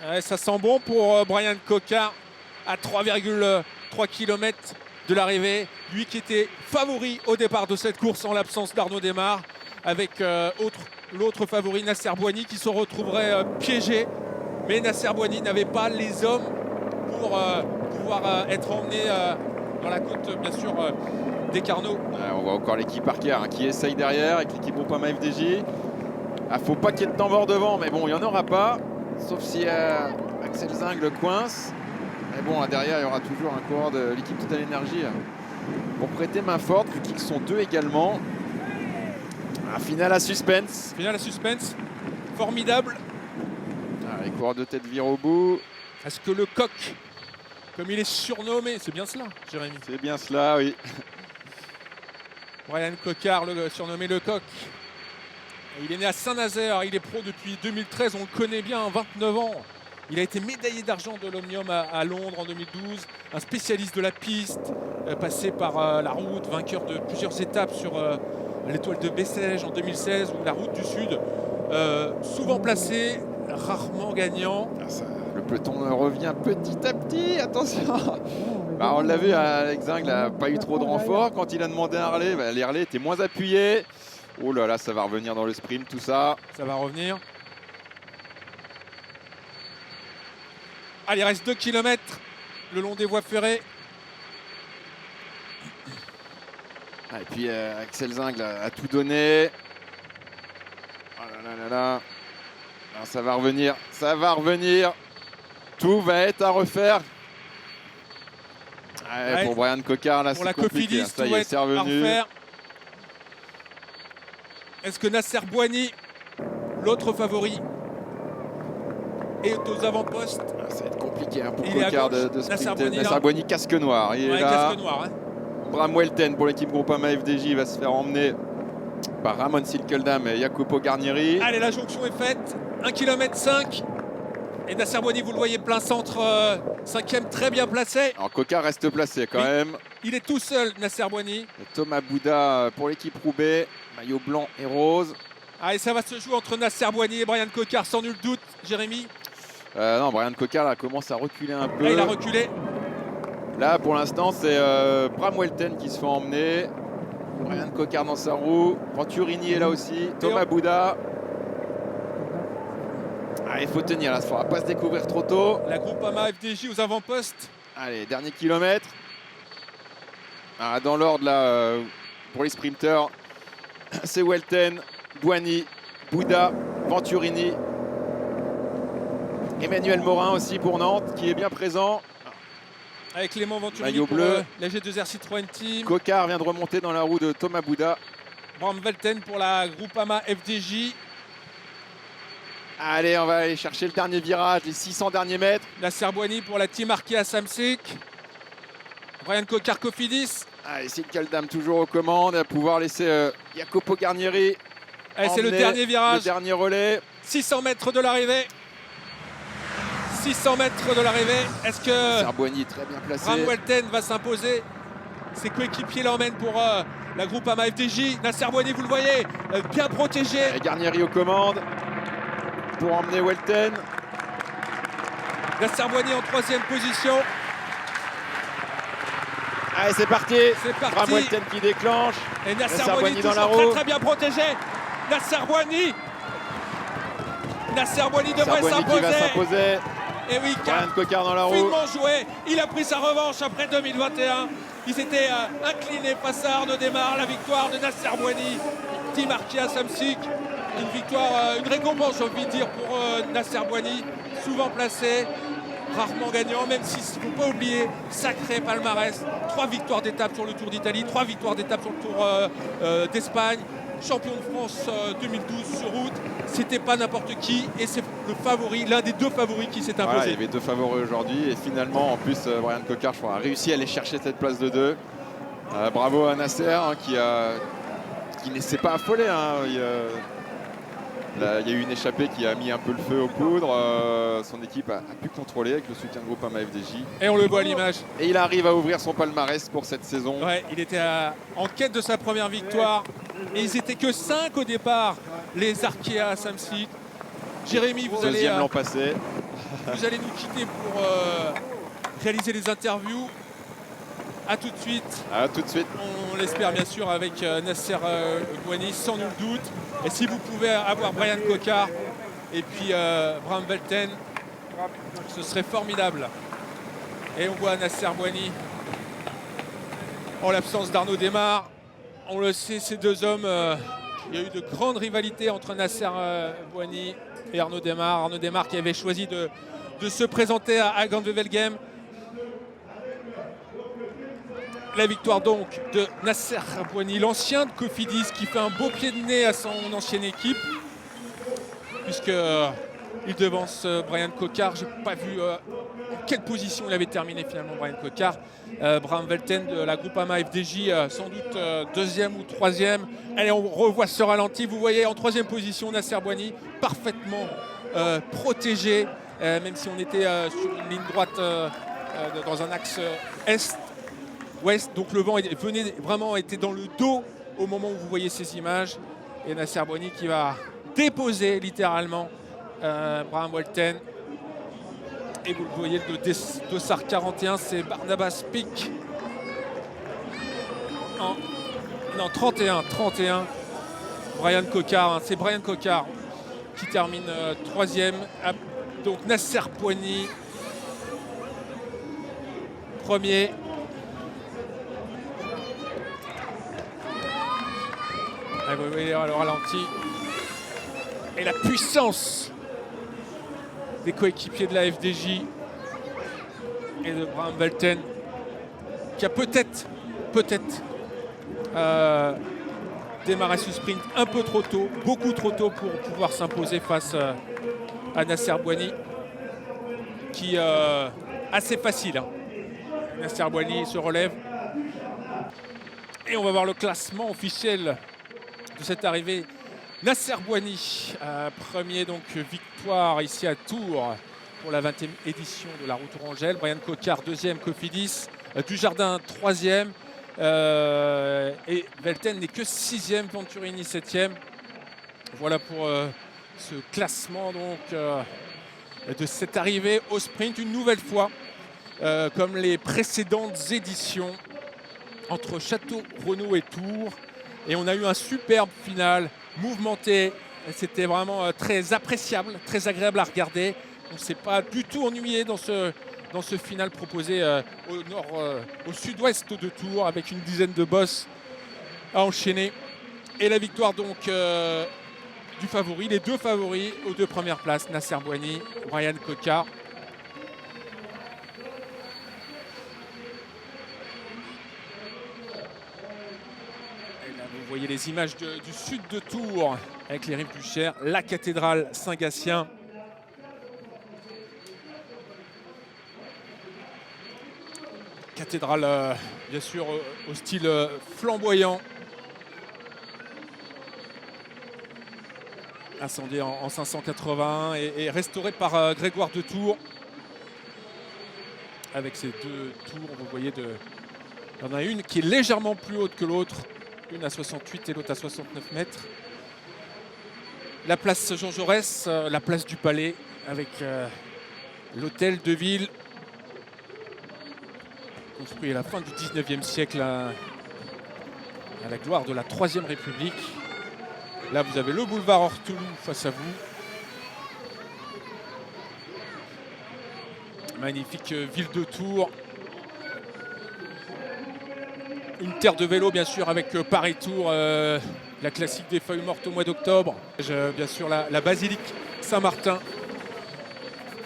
Ouais, ça sent bon pour Brian Coquard à 3,3 km de l'arrivée. Lui qui était favori au départ de cette course en l'absence d'Arnaud Démare, avec l'autre favori Nasser Boigny qui se retrouverait piégé. Mais Nasser Boigny n'avait pas les hommes pour pouvoir être emmené dans la côte, bien sûr, des Carnot. On voit encore l'équipe Archer qui essaye derrière avec l'équipe Groupama FDJ. Faut pas qu'il y ait de temps mort devant, mais bon, il n'y en aura pas. Sauf si Axel Zing le coince. Mais bon, là, derrière, il y aura toujours un coureur de l'équipe Total Energy pour prêter main forte, vu qu'ils sont deux également. Finale à suspense. Finale à suspense. Formidable. Les coureurs de tête virent au bout. Est-ce que le coq, comme il est surnommé, c'est bien cela, Jérémy? C'est bien cela, oui. Brian Coquard, surnommé le coq. Il est né à Saint-Nazaire, il est pro depuis 2013, on le connaît bien, 29 ans. Il a été médaillé d'argent de l'Omnium à Londres en 2012, un spécialiste de la piste, passé par la route, vainqueur de plusieurs étapes sur l'étoile de Bessèges en 2016 ou la route du Sud. Souvent placé, rarement gagnant. Le peloton revient petit à petit, attention. On l'a vu, Alex Zing n'a pas eu trop de renfort. Quand il a demandé un relais, les relais étaient moins appuyés. Oh là là, ça va revenir dans le sprint, tout ça. Ça va revenir. Allez, il reste 2 km le long des voies ferrées. Et puis Axel Zing a tout donné. Oh là là là là. Alors, ça va revenir, ça va revenir. Tout va être à refaire. Ouais. Pour Brian Coquard, là, pour c'est la compliqué. Cofidis, Ça tout y va est, être c'est à revenu. refaire. Est-ce que Nasser Bouhanni, l'autre favori, est aux avant-postes? Ça va être compliqué pour Il est à Coquard gauche. de Nasser sprinter. Bouhanni, là. Nasser Bouhanni, casque noir. Il est Ouais, là. casque noir. Hein. Bram Welten pour l'équipe Groupama FDJ va se faire emmener par Ramon Silkeldam et Jacopo Garnieri. Allez, la jonction est faite. 1,5 km. Et Nasser Bouhanni, vous le voyez, plein centre, 5e, très bien placé. Alors Coquard reste placé quand Oui. même. Il est tout seul, Nasser Bouhanni. Et Thomas Bouda pour l'équipe Roubaix, maillot blanc et rose. Allez, ça va se jouer entre Nasser Bouhanni et Brian Coquard, sans nul doute, Jérémy. Non, Brian Coquard là, commence à reculer un peu. Là, il a reculé. Là, pour l'instant, c'est Bram Welten qui se fait emmener. Brian Coquard dans sa roue. Venturini est là aussi. Thomas Bouda. Il faut tenir là, il ne faudra pas se découvrir trop tôt. La Groupama FDJ aux avant-postes. Allez, dernier kilomètre. Dans l'ordre là, pour les sprinteurs, c'est Welten, Bouhanni, Bouda, Venturini. Emmanuel Morin aussi pour Nantes qui est bien présent. Avec Clément Venturini Maillot pour bleu. la G2R Citroën Team. Coquard vient de remonter dans la roue de Thomas Bouda. Bram Welten pour la Groupama FDJ. Allez, on va aller chercher le dernier virage, les 600 derniers mètres. Nasser Bouhanni pour la Team Arkea Samsic. Brian Coquard Cofidis. Allez, Silkeldam toujours aux commandes, à pouvoir laisser Jacopo Garnieri. Allez, c'est le emmener dernier virage. Le dernier relais. 600 mètres de l'arrivée. 600 mètres de l'arrivée. Est-ce que Serbouani très bien placé. Bram Welten va s'imposer? Ses coéquipiers l'emmènent pour la Groupama FDJ. Nasser Bouhanni, vous le voyez, bien protégé. Et Garnieri aux commandes pour emmener Welten. Nasser Bouhanni en 3e position. Allez, c'est parti. C'est parti. Bram Welten qui déclenche. Et Nasser Nasser Bouhanni Bouhanni dans toujours la très roue. très bien protégé. Nasser Bouhanni. Nasser Bouhanni devrait Serbouani qui va s'imposer. s'imposer. Et oui, Brian Coquard dans la roue. finement joué. Il a pris sa revanche après 2021. Il s'était incliné face à Arnaud Desmar. La victoire de Nasser Bouhanni. Team Arkea Samsic. Une victoire, une récompense, j'ai envie de dire, pour Nasser Bouhanni. Souvent placé, rarement gagnant, même si il ne faut pas oublier, sacré palmarès. 3 victoires d'étape sur le Tour d'Italie, 3 victoires d'étape sur le Tour d'Espagne. Champion de France 2012 sur route, c'était pas n'importe qui et c'est le favori, l'un des 2 favoris qui s'est Voilà, il y imposé. avait 2 favoris aujourd'hui et finalement en plus Brian Coquard je crois, a réussi à aller chercher cette place de 2. Bravo à Nasser qui ne s'est pas affolé. Il y a eu une échappée qui a mis un peu le feu aux poudres. Son équipe a pu contrôler avec le soutien de Groupama FDJ. Et on le voit à l'image. Et il arrive à ouvrir son palmarès pour cette saison. Ouais, il était en quête de sa première victoire. Et ils étaient que 5 au départ, les Arkea Samsic. Jérémy, vous allez Deuxième l'an passé. nous quitter pour réaliser les interviews. A tout de suite. À tout de suite. On l'espère bien sûr avec Nasser Bouhanni, sans nul doute. Et si vous pouvez avoir Brian Coquard et puis Bram Welten, ce serait formidable. Et on voit Nasser Bouhanni en l'absence d'Arnaud Démarre. On le sait, ces deux hommes, il y a eu de grandes rivalités entre Nasser Boigny et Arnaud Démarre. Arnaud Démarre qui avait choisi de se présenter à Gand-Wevelgem. La victoire donc de Nasser Boigny, l'ancien de Cofidis, qui fait un beau pied de nez à son ancienne équipe, puisque il devance Brian Coquard. Je n'ai pas vu en quelle position il avait terminé finalement Brian Coquard. Bram Velten de la Groupama FDJ, sans doute deuxième ou troisième. Allez, on revoit ce ralenti. Vous voyez en troisième position Nasser Boigny, parfaitement protégé, même si on était sur une ligne droite dans un axe est-ouest. Donc le vent venait vraiment, était dans le dos au moment où vous voyez ces images. Et Nasser Boigny qui va déposer littéralement Bram Velten. Et vous le voyez, le dossard 41, c'est Barnabas Pic. Non, 31. Brian Coquard, c'est Brian Coquard qui termine troisième. Donc Nasser Boigny, premier. Et vous voyez le ralenti. Et la puissance des coéquipiers de la FDJ et de Bram Velten, qui a peut-être démarré ce sprint un peu trop tôt, beaucoup trop tôt pour pouvoir s'imposer face à Nasser Boigny, qui assez facile. Hein. Nasser Boigny se relève. Et on va voir le classement officiel de cette arrivée. Nasser Boigny, premier donc victoire ici à Tours pour la 20e édition de la Route Tourangelle. Brian Coquard, deuxième Cofidis. Dujardin, troisième. Et Velten n'est que sixième, Venturini septième. Voilà pour ce classement donc de cette arrivée au sprint une nouvelle fois, comme les précédentes éditions, entre Château-Renaud et Tours. Et on a eu un superbe final, mouvementé. C'était vraiment très appréciable, très agréable à regarder. On ne s'est pas du tout ennuyé dans ce final proposé au sud-ouest de Tours, avec une dizaine de bosses à enchaîner. Et la victoire donc du favori, les deux favoris aux deux premières places, Nasser Boigny, Brian Coquard. Vous voyez les images du sud de Tours avec les rives du Cher, la cathédrale Saint-Gatien. Cathédrale bien sûr au style flamboyant. Incendiée en 581 et restaurée par Grégoire de Tours. Avec ces deux tours, vous voyez, il y en a une qui est légèrement plus haute que l'autre. Une à 68 et l'autre à 69 mètres. La place Jean Jaurès, la place du Palais, avec l'hôtel de ville, construit à la fin du 19e siècle à la gloire de la Troisième République. Là, vous avez le boulevard Orteloup face à vous. Magnifique ville de Tours. Une terre de vélo, bien sûr, avec Paris-Tours, la classique des feuilles mortes au mois d'octobre. Bien sûr, la basilique Saint-Martin,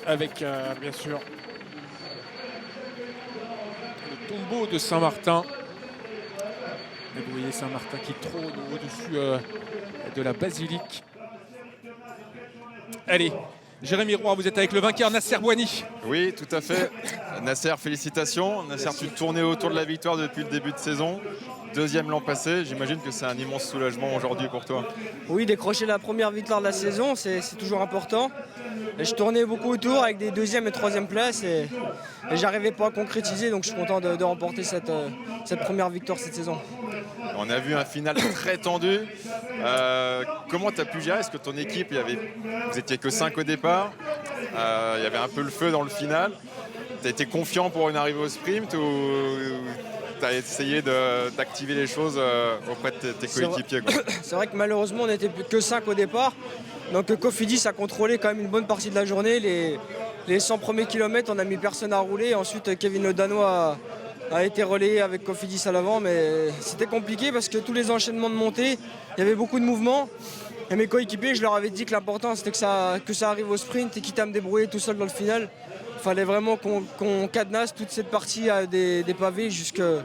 avec, bien sûr, le tombeau de Saint-Martin. Et vous voyez Saint-Martin qui trône au-dessus de la basilique. Allez, Jérémy Roy, vous êtes avec le vainqueur Nasser Boigny. Oui, tout à fait. Nasser, félicitations. Nasser, tu tournais autour de la victoire depuis le début de saison. Deuxième l'an passé, j'imagine que c'est un immense soulagement aujourd'hui pour toi. Oui, décrocher la première victoire de la saison, c'est toujours important. Et je tournais beaucoup autour avec des deuxième et troisième places et j'arrivais pas à concrétiser, donc je suis content de remporter cette première victoire cette saison. On a vu un final très tendu. Comment tu as pu gérer? Est-ce que ton équipe, vous étiez que 5 au départ, il y avait un peu le feu dans le final. Tu as été confiant pour une arrivée au sprint ou tu as essayé d'activer les choses auprès de tes coéquipiers? C'est vrai que malheureusement on n'était plus que 5 au départ. Donc Cofidis a contrôlé quand même une bonne partie de la journée. Les 100 premiers kilomètres, on n'a mis personne à rouler. Ensuite Kevin Le Danois a été relayé avec Cofidis à l'avant, mais c'était compliqué parce que tous les enchaînements de montée, il y avait beaucoup de mouvements. Et mes coéquipiers, je leur avais dit que l'important c'était que ça arrive au sprint et quitte à me débrouiller tout seul dans le final. Il fallait vraiment qu'on cadenasse toute cette partie des pavés jusqu'à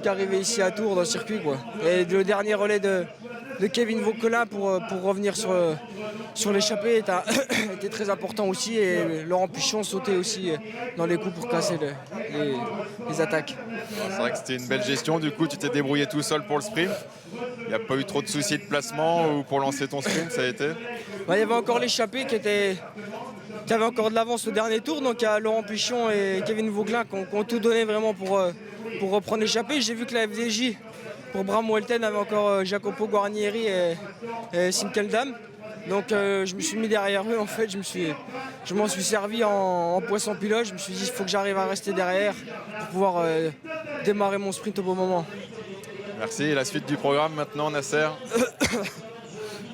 arriver ici à Tours dans le circuit, quoi. Et le dernier relais de Kevin Vauquelin pour revenir sur l'échappée était très important aussi, et Laurent Pichon sautait aussi dans les coups pour casser les attaques. C'est vrai que c'était une belle gestion, du coup tu t'es débrouillé tout seul pour le sprint. Il n'y a pas eu trop de soucis de placement ou pour lancer ton sprint, ça a été? Il y avait encore l'échappée qui avait encore de l'avance au dernier tour, donc il y a Laurent Pichon et Kevin Vauquelin qui ont tout donné vraiment pour reprendre l'échappée. J'ai vu que la FDJ pour Bram Welten avait encore Jacopo Guarnieri et Sinkeldam. Donc je me suis mis derrière eux, en fait, je m'en suis servi en poisson pilote. Je me suis dit il faut que j'arrive à rester derrière pour pouvoir démarrer mon sprint au bon moment. Merci, et la suite du programme maintenant, Nasser?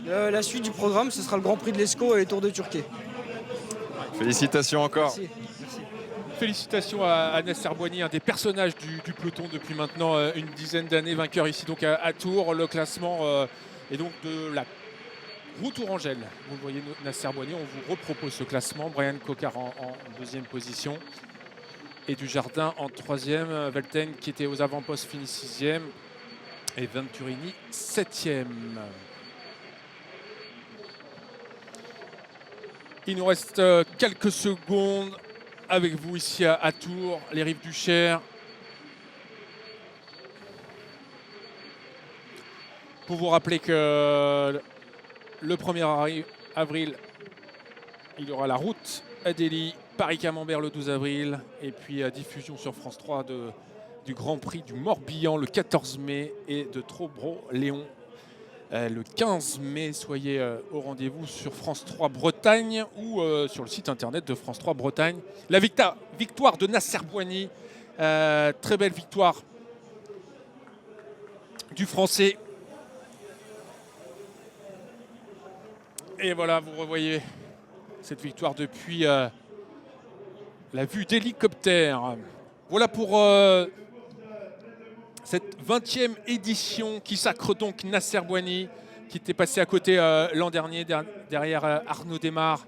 La suite du programme, ce sera le Grand Prix de l'Escaut et les Tours de Turquie. Félicitations encore. Merci. Félicitations à Nasser Boigny, un des personnages du peloton depuis maintenant une dizaine d'années, vainqueur ici donc à Tours. Le classement est donc de la route Tourangelle. Vous voyez Nasser Boigny, on vous repropose ce classement. Brian Coquard en deuxième position et Dujardin en troisième. Velten qui était aux avant-postes finit sixième et Venturini septième. Il nous reste quelques secondes avec vous ici à Tours, les rives du Cher. Pour vous rappeler que le 1er avril, il y aura la route à Delhi, Paris-Camembert le 12 avril, et puis diffusion sur France 3 du Grand Prix du Morbihan le 14 mai et de Trobro-Léon le 15 mai. Soyez au rendez-vous sur France 3 Bretagne ou sur le site internet de France 3 Bretagne. La victoire de Nasser Boigny, très belle victoire du Français. Et voilà, vous revoyez cette victoire depuis la vue d'hélicoptère. Voilà pour cette 20e édition qui sacre donc Nasser Boigny, qui était passé à côté l'an dernier derrière Arnaud Démare.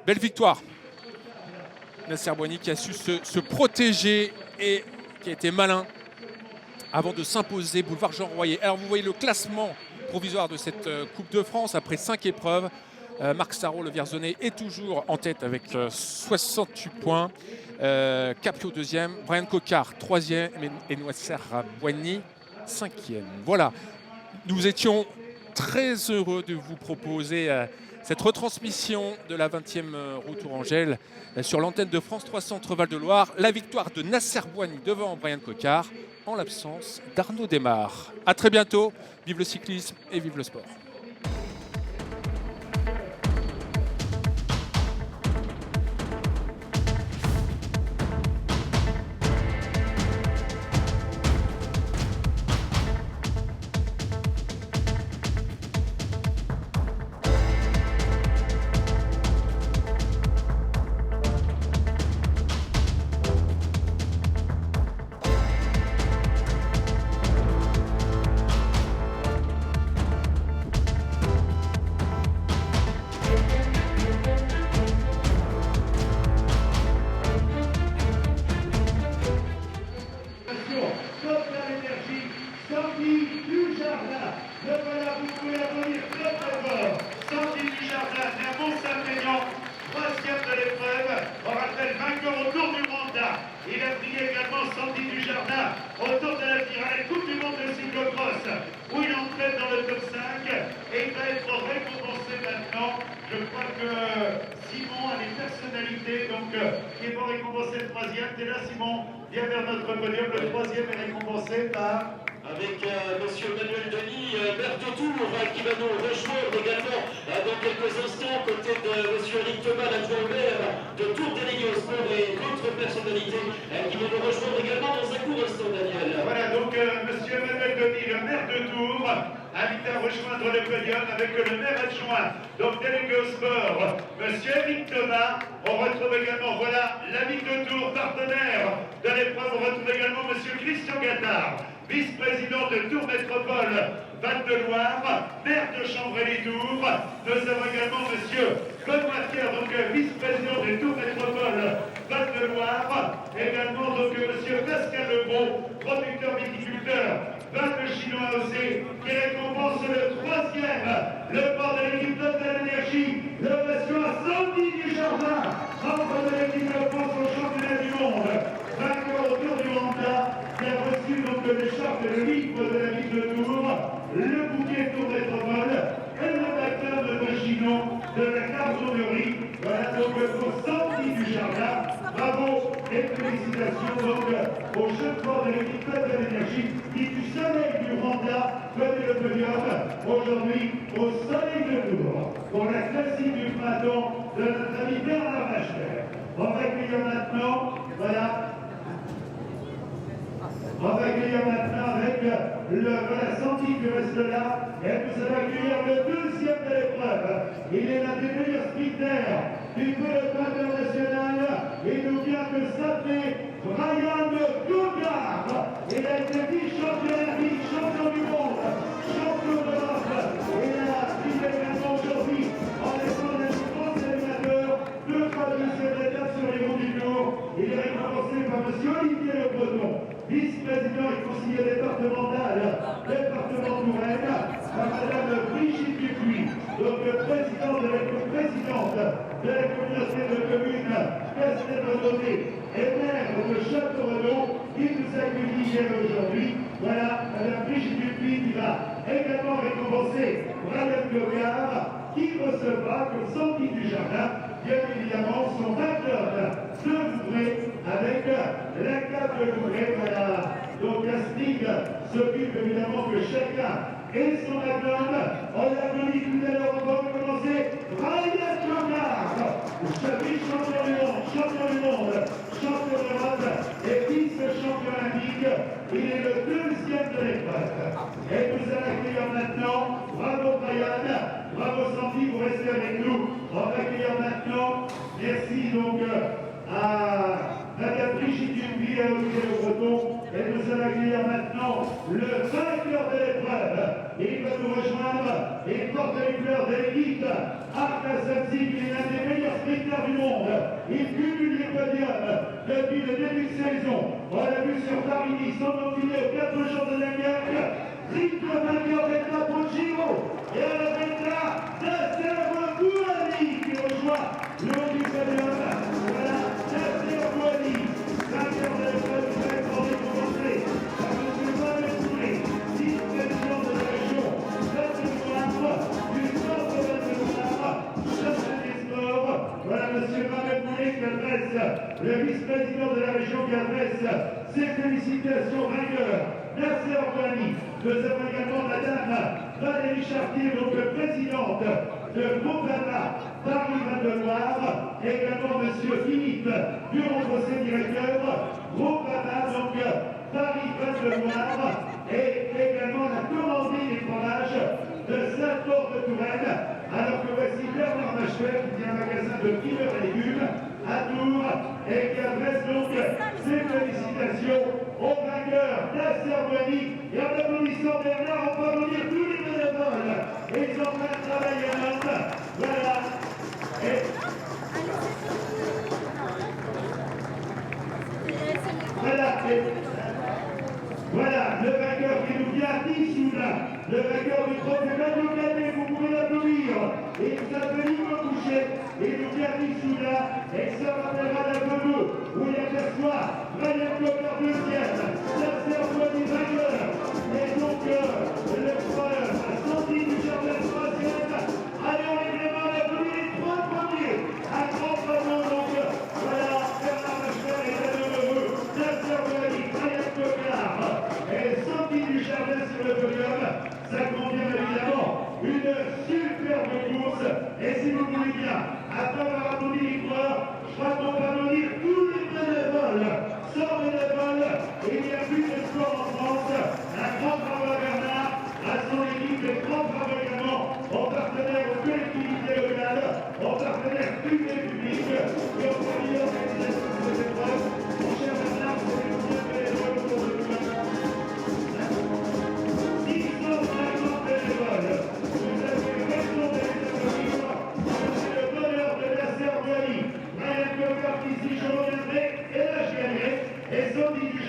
Belle victoire. Nasser Boigny qui a su se protéger et qui a été malin avant de s'imposer boulevard Jean Royer. Alors vous voyez le classement provisoire de cette Coupe de France après 5 épreuves. Marc Sarrault, le Vierzonais, est toujours en tête avec 68 points. Capio deuxième, Brian Coquard troisième et Nasser Boigny cinquième. Voilà, nous étions très heureux de vous proposer cette retransmission de la 20e route Tourangelle sur l'antenne de France 3 Centre Val-de-Loire. La victoire de Nasser Boigny devant Brian Coquard en l'absence d'Arnaud Démare. A très bientôt, vive le cyclisme et vive le sport. Avec monsieur Manuel Denis, maire de Tours, qui va nous rejoindre également dans quelques instants, côté de monsieur Eric Thomas, l'adjoint au maire de Tours délégué au sport, et d'autres personnalités qui vont nous rejoindre également dans un court instant, Daniel. Voilà, donc monsieur Manuel Denis, le maire de Tours, invité à rejoindre le podium avec le maire adjoint, donc délégué au sport, monsieur Eric Thomas. On retrouve également, voilà, l'ami de Tours, partenaire de l'épreuve. On retrouve également monsieur Christian Gattard, vice-président de Tours Métropole Val-de-Loire, maire de Chambray-les-Tours. Nous avons également monsieur Benoît Pierre, donc vice-président de Tours Métropole Val-de-Loire. Également donc monsieur Pascal Lebon, producteur viticulteur Val de Chinois AOC, qui récompense le troisième, le port de l'équipe Total Énergie, l'ovation à Sandy du Jardin, membre de l'équipe de France au championnat du monde, vainqueur au Tour du Honda, qui a reçu donc l'écharpe et le livre de la ville de Tours, le bouquet Tour Métropole et le baptême de Chinon de la cartonnerie. Voilà donc pour Sandy du Jardin. Bravo et félicitations donc au jeu de port de l'équipe Total Énergie qui du soleil du Honda venait le podium aujourd'hui au soleil de Tours pour la classique du printemps de notre ami Bernard Macher. On va accueillir maintenant, voilà. On va accueillir maintenant avec la Sandy qui reste là. Et nous allons accueillir le deuxième de l'épreuve. Il est l'un des meilleurs sprinters du peloton international. Il nous vient de s'appeler Brian Gogard. Il a été vice-champion olympique, champion du monde, champion d'Europe. Il a pris également aujourd'hui en étant un grand animateur, 2 fois deuxième étape sur les monts du Tour. Il est récompensé par M. Olivier Le Breton, vice-président et conseiller départemental, département Touraine, par Mme Brigitte Dupuis, donc présidente de la communauté de communes Castelnaudot et maire de Château-Renaud, qui nous accueille hier et aujourd'hui. Voilà, Mme Brigitte Dupuis qui va également récompenser Brian Gogard, qui recevra comme Sandy du Jardin, bien évidemment, son vainqueur de Louvray avec la cape de Louvray. Voilà, donc Astrid s'occupe évidemment que chacun ait son magnum. On l'applaudit tout à l'heure, on va commencer. Brian Gogard, vice-champion du monde, champion d'Europe et vice-champion olympique. Il est le deuxième de l'épreuve. Et nous allons accueillir maintenant, bravo Brian, bravo Sandy, vous restez avec nous. On va accueillir maintenant, merci donc à Madame Brigitte Dupuis et Olivier Le Breton. Et nous allons accueillir maintenant le vainqueur de l'épreuve. Il va nous rejoindre, il porte les couleurs de l'équipe Arca Samsic, il est l'un des meilleurs sprinters du monde. Il cumule les podiums depuis le début de saison. On l'a vu sur Paris-Nice, son enculé aux 4 jours de la Gagne, triple vainqueur d'étape au Giro. Et à la Venta, Nasser Bouhani qui rejoint le haut du podium. Voilà, Nasser Bouhani, vainqueur de l'épreuve, il va être récompensé par M. Mohamed Touré, vice-président de la région Val-de-Loire, du centre Val-de-Loire, chargé des sports. Voilà M. Mohamed Touré qui adresse, le vice-président de la région qui adresse ses félicitations vainqueurs. Nasser Bouhani. Nous avons également Madame Valérie Chartier, donc présidente de Groupama Paris-Val-de-Loire, également Monsieur Philippe Buron-Fossé, directeur Groupama, donc Paris-Val-de-Loire, et également la commandée des fromages de Saint-Port-de-Touraine, alors que voici Bernard Macher qui tient un magasin de fibres et légumes à Tours et qui adresse donc ses félicitations au vainqueur Nasser Bouhani. Et en applaudissant Bernard, on peut applaudir tous les bénévoles. Et ils sont en train de travailler à l'autre. Voilà. Et... Voilà, le vainqueur qui nous vient d'Issoula, le vainqueur du trophée Madoucané, vous pouvez l'applaudir. Il s'appelle Yves Boucher, il nous vient d'Issoula, et il se rappellera d'Agogo, où il aperçoit Brian Gogard deuxième, Nasser Bouhani vainqueur, et donc l'épreuve à Sandy du Jardin troisième. Allez, on est vraiment à l'applaudir les 3 premiers, un grand bravo donc, voilà, Bernard Macher est à heureux, Nasser Bouhani, Brian Gogard, et Sandy du Jardin sur le podium. Ça convient évidemment une superbe course. Et si vous voulez bien, après avoir applaudi les coureurs, je crois qu'on va applaudir tous les bénévoles. Sans bénévoles, il n'y a plus de sport en France. Un grand bravo à Bernard, à son équipe de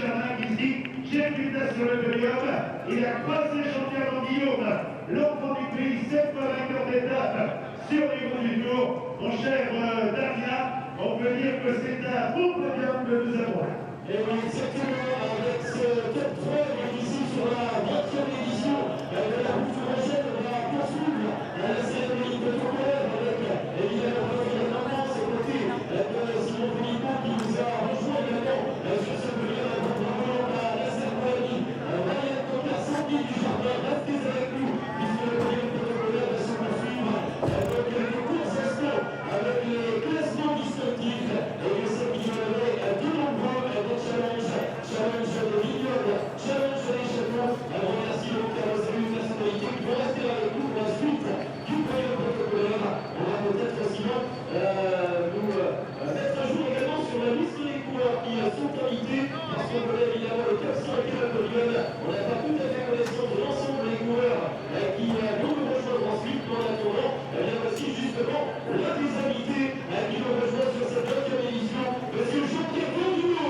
Benjamin qui se dit j'ai une vitesse sur le podium. Il a croisé Jean-Pierre Guillaume, l'enfant du pays, 7 fois vainqueur d'étape sur les gros du tour. Mon cher Damien, on peut dire que c'est un beau podium que nous avons. Et oui, exactement, avec ce top 3 ici sur la 20e édition de la route tourangelle, on va poursuivre la cérémonie de Tourelle avec évidemment Patrick Normand, c'est côté de Simon Philippot qui nous a rejoint également sur ce podium. Bravo à la cérémonie. Ryan Coquart, Sandy du Jardin, restez avec nous puisque le podium protocolaire va se poursuivre. Donc quelques courts instants avec les classements distinctifs et le 7 km de nombreux challenge de Lyon, challenge des chapeaux. Alors merci donc à nos élus de personnalité qui vont rester avec nous pour la suite du podium protocolaire. On va peut-être sinon nous mettre à jour également sur la liste des coureurs qui sont invités parce qu'on connaît évidemment le top 5 et le podium. On n'a pas tout à fait connaissance de l'ensemble des coureurs qui vont nous rejoindre ensuite en attendant. Bien voici justement l'un des invités qui nous rejoint sur cette 20e édition, monsieur Jean-Pierre Guillaume.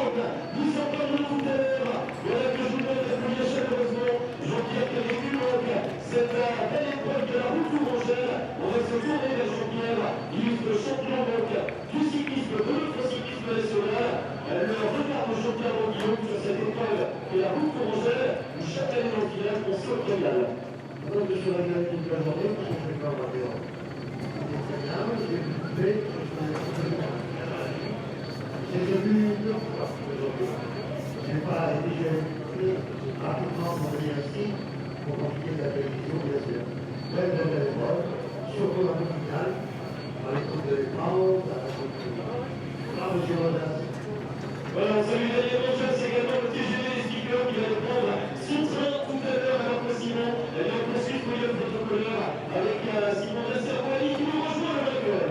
Nous en parlons tout à l'heure. Voilà que je vous donne l'appeler chaleureusement. Jean-Pierre qui a vécu donc cette belle épreuve de la route tourangelle. On va se tourner vers Jean-Pierre, illustre champion donc du cyclisme, de notre cyclisme national. Le regard de Jean-Pierre Guillaume sur cette épreuve de la route tourangelle où chaque année dans le village on se régale. Donc, je suis régalé toute la journée, parce que je ne fais pas ma vie. C'est très bien, j'ai fait, j'ai vu deux fois aujourd'hui. Je n'ai pas été fait rapidement pour venir ici, pour profiter de la télévision, bien sûr. Belle épreuve, surtout la finale, à l'écoute de l'écran, à l'écoute de bravo, je vous remercie. Voilà, on salue Daniel Manchas, également le TGV des skippers qui va prendre son train tout à l'heure alors que Simon on poursuit le podium protocolaire avec Simon Nasserwali qui nous rejoint le vainqueur.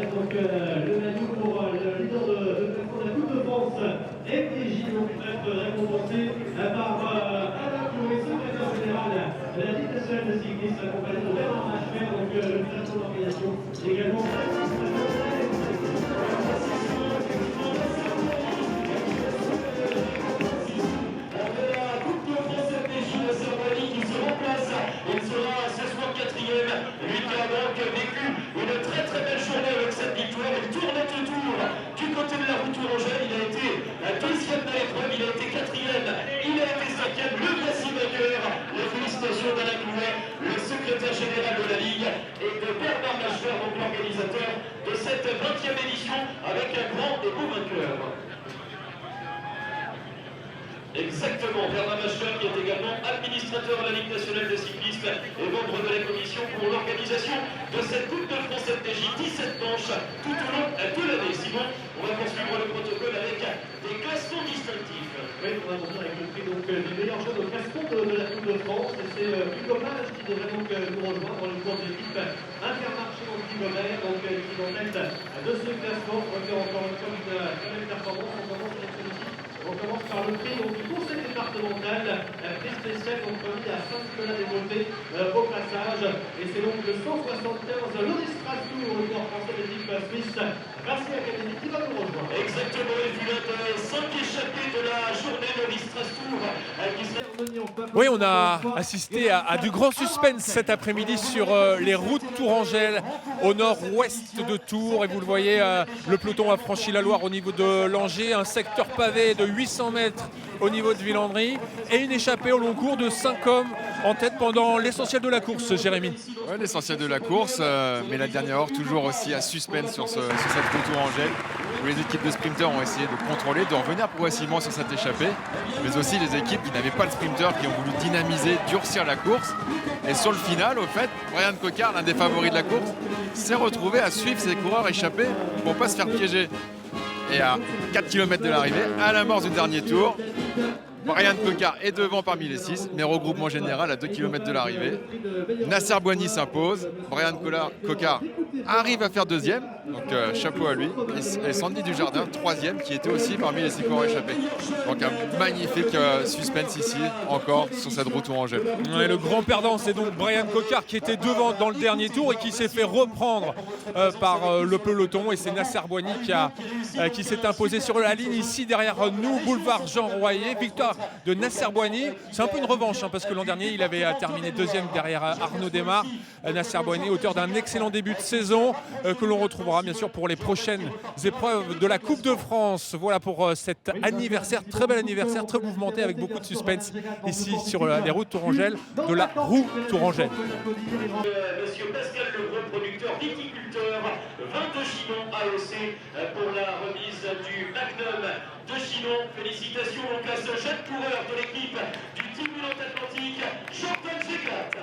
Donc le Manu pour le leader de la Coupe de France, FDJ, donc être récompensé par Alain Chloé, secrétaire général de la Ligue nationale de cyclisme, accompagné de Bernard Machefer, donc le directeur d'organisation, également. Il sera ce soir 4e, lui qui a donc vécu une très très belle journée avec cette victoire. Il tourne le tour du côté de la route tourangelle. Il a été deuxième de l'épreuve, il a été 4e, il a été 5e, le classique vainqueur. Les félicitations d'Alain Clouet, le secrétaire général de la Ligue, et de Bernard Machefer, donc l'organisateur de cette 20e édition, avec un grand et beau vainqueur. Exactement, Bernard Machefer qui est également administrateur à la Ligue nationale de cyclisme et membre de la commission pour l'organisation de cette Coupe de France FDJ, 17 manches tout au long de l'année. Simon, on va poursuivre le protocole avec des classements distinctifs. Oui, on va commencer avec le prix donc, des meilleurs jeunes au classement de la Coupe de France. Et c'est Hugo Page qui devrait donc nous rejoindre le cours de l'équipe Intermarché dans le Gobert, donc qui est en tête de ce classement. On va faire encore une fois une très belle performance. On commence par le prix donc, du conseil départemental, prix spécial donc remis à Saint-Nicolas-des-Montés au passage. Et c'est donc le 175 Laurie Strasbourg, le joueur français de l'équipe Smith, Racing Academy qui va nous rejoindre. Exactement, et puis là, 5 échappés de la journée, Laurie Strasbourg qui sera... Oui, on a assisté à du grand suspense cet après-midi sur les routes tourangelles au nord-ouest de Tours. Et vous le voyez, le peloton a franchi la Loire au niveau de Langeais, un secteur pavé de 800 mètres au niveau de Villandry et une échappée au long cours de 5 hommes en tête pendant l'essentiel de la course, Jérémy. Ouais, l'essentiel de la course, mais la dernière heure toujours aussi à suspense sur cette route tourangelle où les équipes de sprinteurs ont essayé de contrôler, de revenir progressivement sur cette échappée, mais aussi les équipes qui n'avaient pas de sprinteurs qui ont voulu dynamiser, durcir la course. Et sur le final, au fait, Brian Coquart, l'un des favoris de la course, s'est retrouvé à suivre ses coureurs échappés pour ne pas se faire piéger. Et à 4 km de l'arrivée, à l'amorce du dernier tour, Brian Coquart est devant parmi les 6, mais regroupement général à 2 km de l'arrivée. Nasser Boigny s'impose, Brian Coquart arrive à faire deuxième, Donc chapeau à lui. Et Sandy Dujardin, 3e, qui était aussi parmi les 6 coureurs échappés. Donc un magnifique suspense ici, encore sur cette route Tourangelle. Ouais, le grand perdant, c'est donc Brian Cocard qui était devant dans le dernier tour et qui s'est fait reprendre par le peloton. Et c'est Nasser Boigny qui s'est imposé sur la ligne ici derrière nous, boulevard Jean Royer. Victoire de Nasser Boigny. C'est un peu une revanche parce que l'an dernier, il avait terminé 2e derrière Arnaud Desmar. Nasser Boigny, auteur d'un excellent début de saison que l'on retrouvera bien sûr pour les prochaines épreuves de la Coupe de France. Voilà pour cet anniversaire, très bel anniversaire, très mouvementé avec beaucoup de suspense ici sur les routes Tourangelle de la roue Tourangelle. Monsieur Pascal Legros, producteur viticulteur, vin de Chinon AOC pour la remise du Magnum de Chinon. Félicitations donc à ce jeune coureur de l'équipe du Team Atlantique, Jordan Zegat.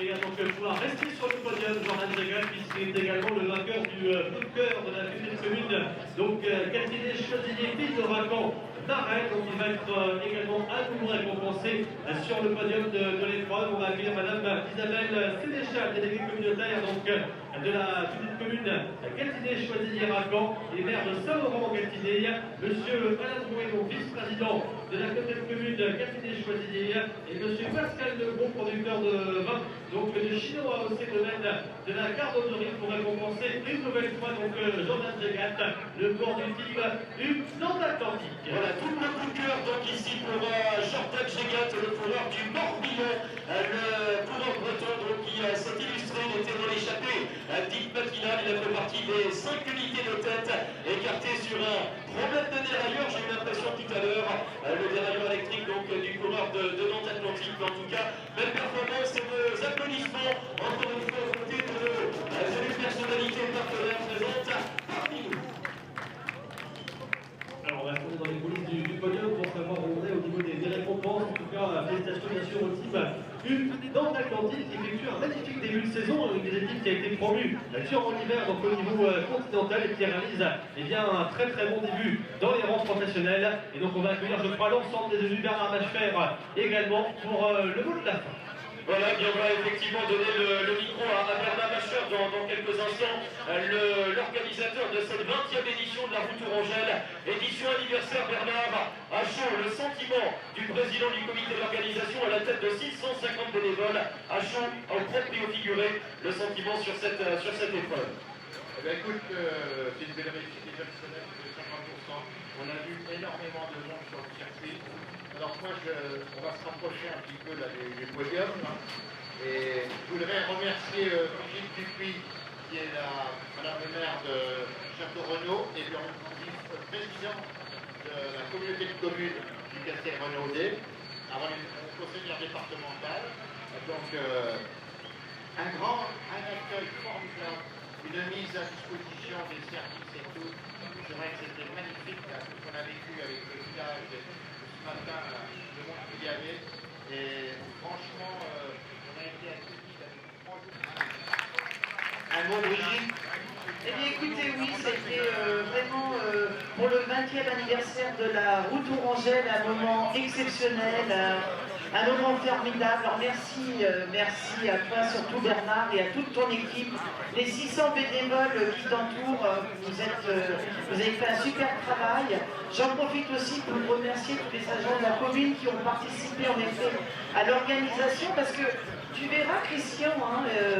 Et donc pouvoir rester sur le podium, Jordan Zegat, puisqu'il est également le vainqueur du coup de cœur de la petite commune. Donc Caltiné Chevalier, fils de Racan, d'Arrêt, donc il va être également à nouveau récompensé sur le podium de l'épreuve. On va accueillir Madame Isabelle Sénéchal, déléguée communautaire donc, de la petite commune Caltiné-Choisy-Racan et maire de Saint-Laurent-Caltiné. Monsieur Alain Drouet, donc vice-président de la commune Caltiné-Choisy, et Monsieur Pascal Legros, producteur de vin, donc de Chinon AOC domaine de la Gardonnerie, pour récompenser une nouvelle fois donc Jordan Zegat, le corps du team du Nord-Atlantique. Voilà, tout le coup de cœur donc ici pour Jordan Zegat, le coureur du Morbihan, le coureur breton donc, qui s'est illustré, il était dans l'échappée dite matinale, il a fait partie des 5 unités de tête écartées sur un problème de dérailleur, j'ai eu l'impression tout à l'heure, le dérailleur électrique donc du coureur de Nantes-Atlantique, mais en tout cas, belle performance et nos applaudissements, encore une fois aux côtés de personnalité partenaire présente parmi nous. Alors on va retourner dans les coulisses du podium pour savoir où on est au niveau des récompenses. En tout cas, félicitations bien sûr au team Nantes Atlantique qui effectue un magnifique début de saison avec des équipes qui a été promue durant l'hiver donc au niveau continental et qui réalise un très bon début dans les rangs professionnels. Et donc on va accueillir je crois l'ensemble des élus Bernard Machefer également pour le mot de la fin. Voilà, bien on va effectivement donner le micro à Bernard Macher dans quelques instants, l'organisateur de cette 20e édition de la route Tourangelle, édition anniversaire. Bernard, à chaud, le sentiment du président du comité d'organisation à la tête de 650 bénévoles, à chaud, au propre et au figuré, le sentiment sur cette épreuve. Eh bien, écoute, c'est une belle réussite exceptionnelle de 50%. On a vu énormément de monde sur le circuit. Alors moi, on va se rapprocher un petit peu là, du podium. Là. Et je voudrais remercier Brigitte Dupuis, qui est madame le maire de Château-Renaud et le président de la communauté de communes du Castel-Renaudais, avant le conseillère départemental. Donc, un accueil formidable, une mise à disposition des services et tout. C'est vrai que c'était magnifique, là, tout ce qu'on a vécu avec le village. Matin, le monde qu'il y avait, et franchement, on a été accueillis avec un mot, Brigitte. Eh bien écoutez, oui, c'était vraiment pour le 20e anniversaire de la route Tourangelle un moment exceptionnel, un moment formidable. Alors merci à toi, surtout Bernard, et à toute ton équipe, les 600 bénévoles qui t'entourent, vous avez fait un super travail. J'en profite aussi pour remercier tous les agents de la commune qui ont participé en effet à l'organisation, parce que tu verras Christian,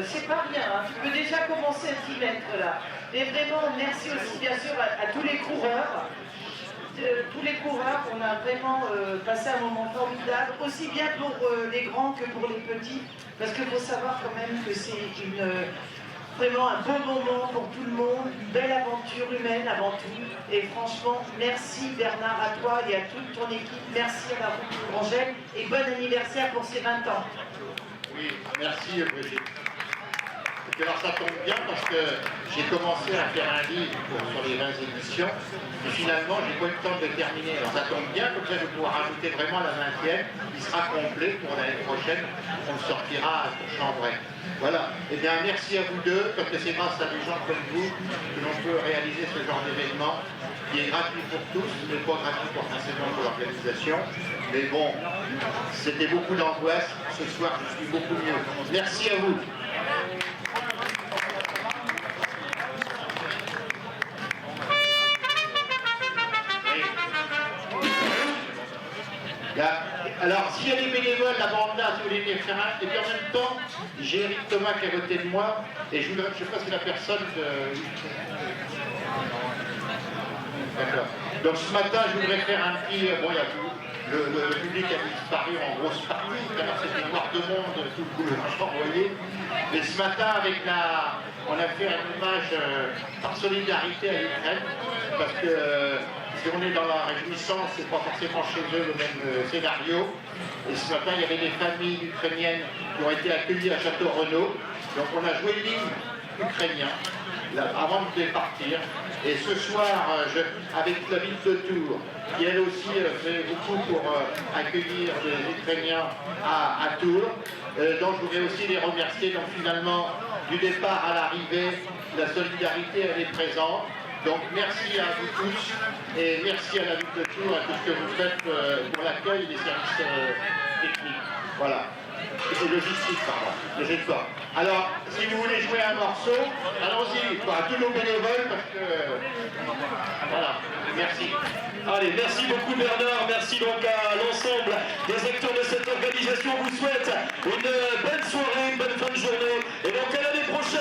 c'est pas rien, tu peux déjà commencer à t'y mettre là. Mais vraiment, merci aussi bien sûr à tous les coureurs. On a vraiment passé un moment formidable, aussi bien pour les grands que pour les petits, parce qu'il faut savoir quand même que c'est vraiment un beau moment pour tout le monde, une belle aventure humaine avant tout. Et franchement, merci Bernard à toi et à toute ton équipe, merci à la route Tourangelle et bon anniversaire pour ces 20 ans. Oui, merci Brigitte. Et alors ça tombe bien parce que j'ai commencé à faire un livre sur les 20 éditions et finalement j'ai pas eu le temps de le terminer. Alors ça tombe bien, comme ça je vais pouvoir rajouter vraiment la 20e, qui sera complet pour l'année prochaine, on le sortira à Chambray. Voilà, et bien merci à vous deux, parce que c'est grâce à des gens comme vous que l'on peut réaliser ce genre d'événement qui est gratuit pour tous, mais pas gratuit pour forcément pour l'organisation. Mais bon, c'était beaucoup d'angoisse, ce soir je suis beaucoup mieux. Merci à vous. bénévoles, la bande là, si vous voulez venir faire un. Et puis en même temps, j'ai Eric Thomas qui est à côté de moi, et je voudrais, je sais pas si la personne de... D'accord. Donc ce matin, je voudrais faire un petit... Bon, il y a tout. Le public a disparu en grosse partie, car c'est une noire de monde, tout le boulot envoyé. Mais ce matin, avec on a fait un hommage par solidarité à l'Ukraine, parce que si on est dans la réjouissance, c'est pas forcément chez eux le même scénario. Et ce matin, il y avait des familles ukrainiennes qui ont été accueillies à Château-Renaud. Donc on a joué l'hymne ukrainien avant de partir. Et ce soir, avec la ville de Tours, qui elle aussi fait beaucoup pour accueillir les Ukrainiens à Tours. Donc je voudrais aussi les remercier. Donc finalement, du départ à l'arrivée, la solidarité elle est présente. Donc merci à vous tous et merci à la ville de Tours et tout ce que vous faites pour l'accueil des services techniques. Voilà. Et logistique, pardon. Ne gêne pas. Alors, si vous voulez jouer un morceau, allons-y, à tous nos bénévoles, parce que... Voilà, merci. Allez, merci beaucoup Bernard, merci donc à l'ensemble des acteurs de cette organisation. On vous souhaite une belle soirée, une bonne fin de journée, et donc à l'année prochaine.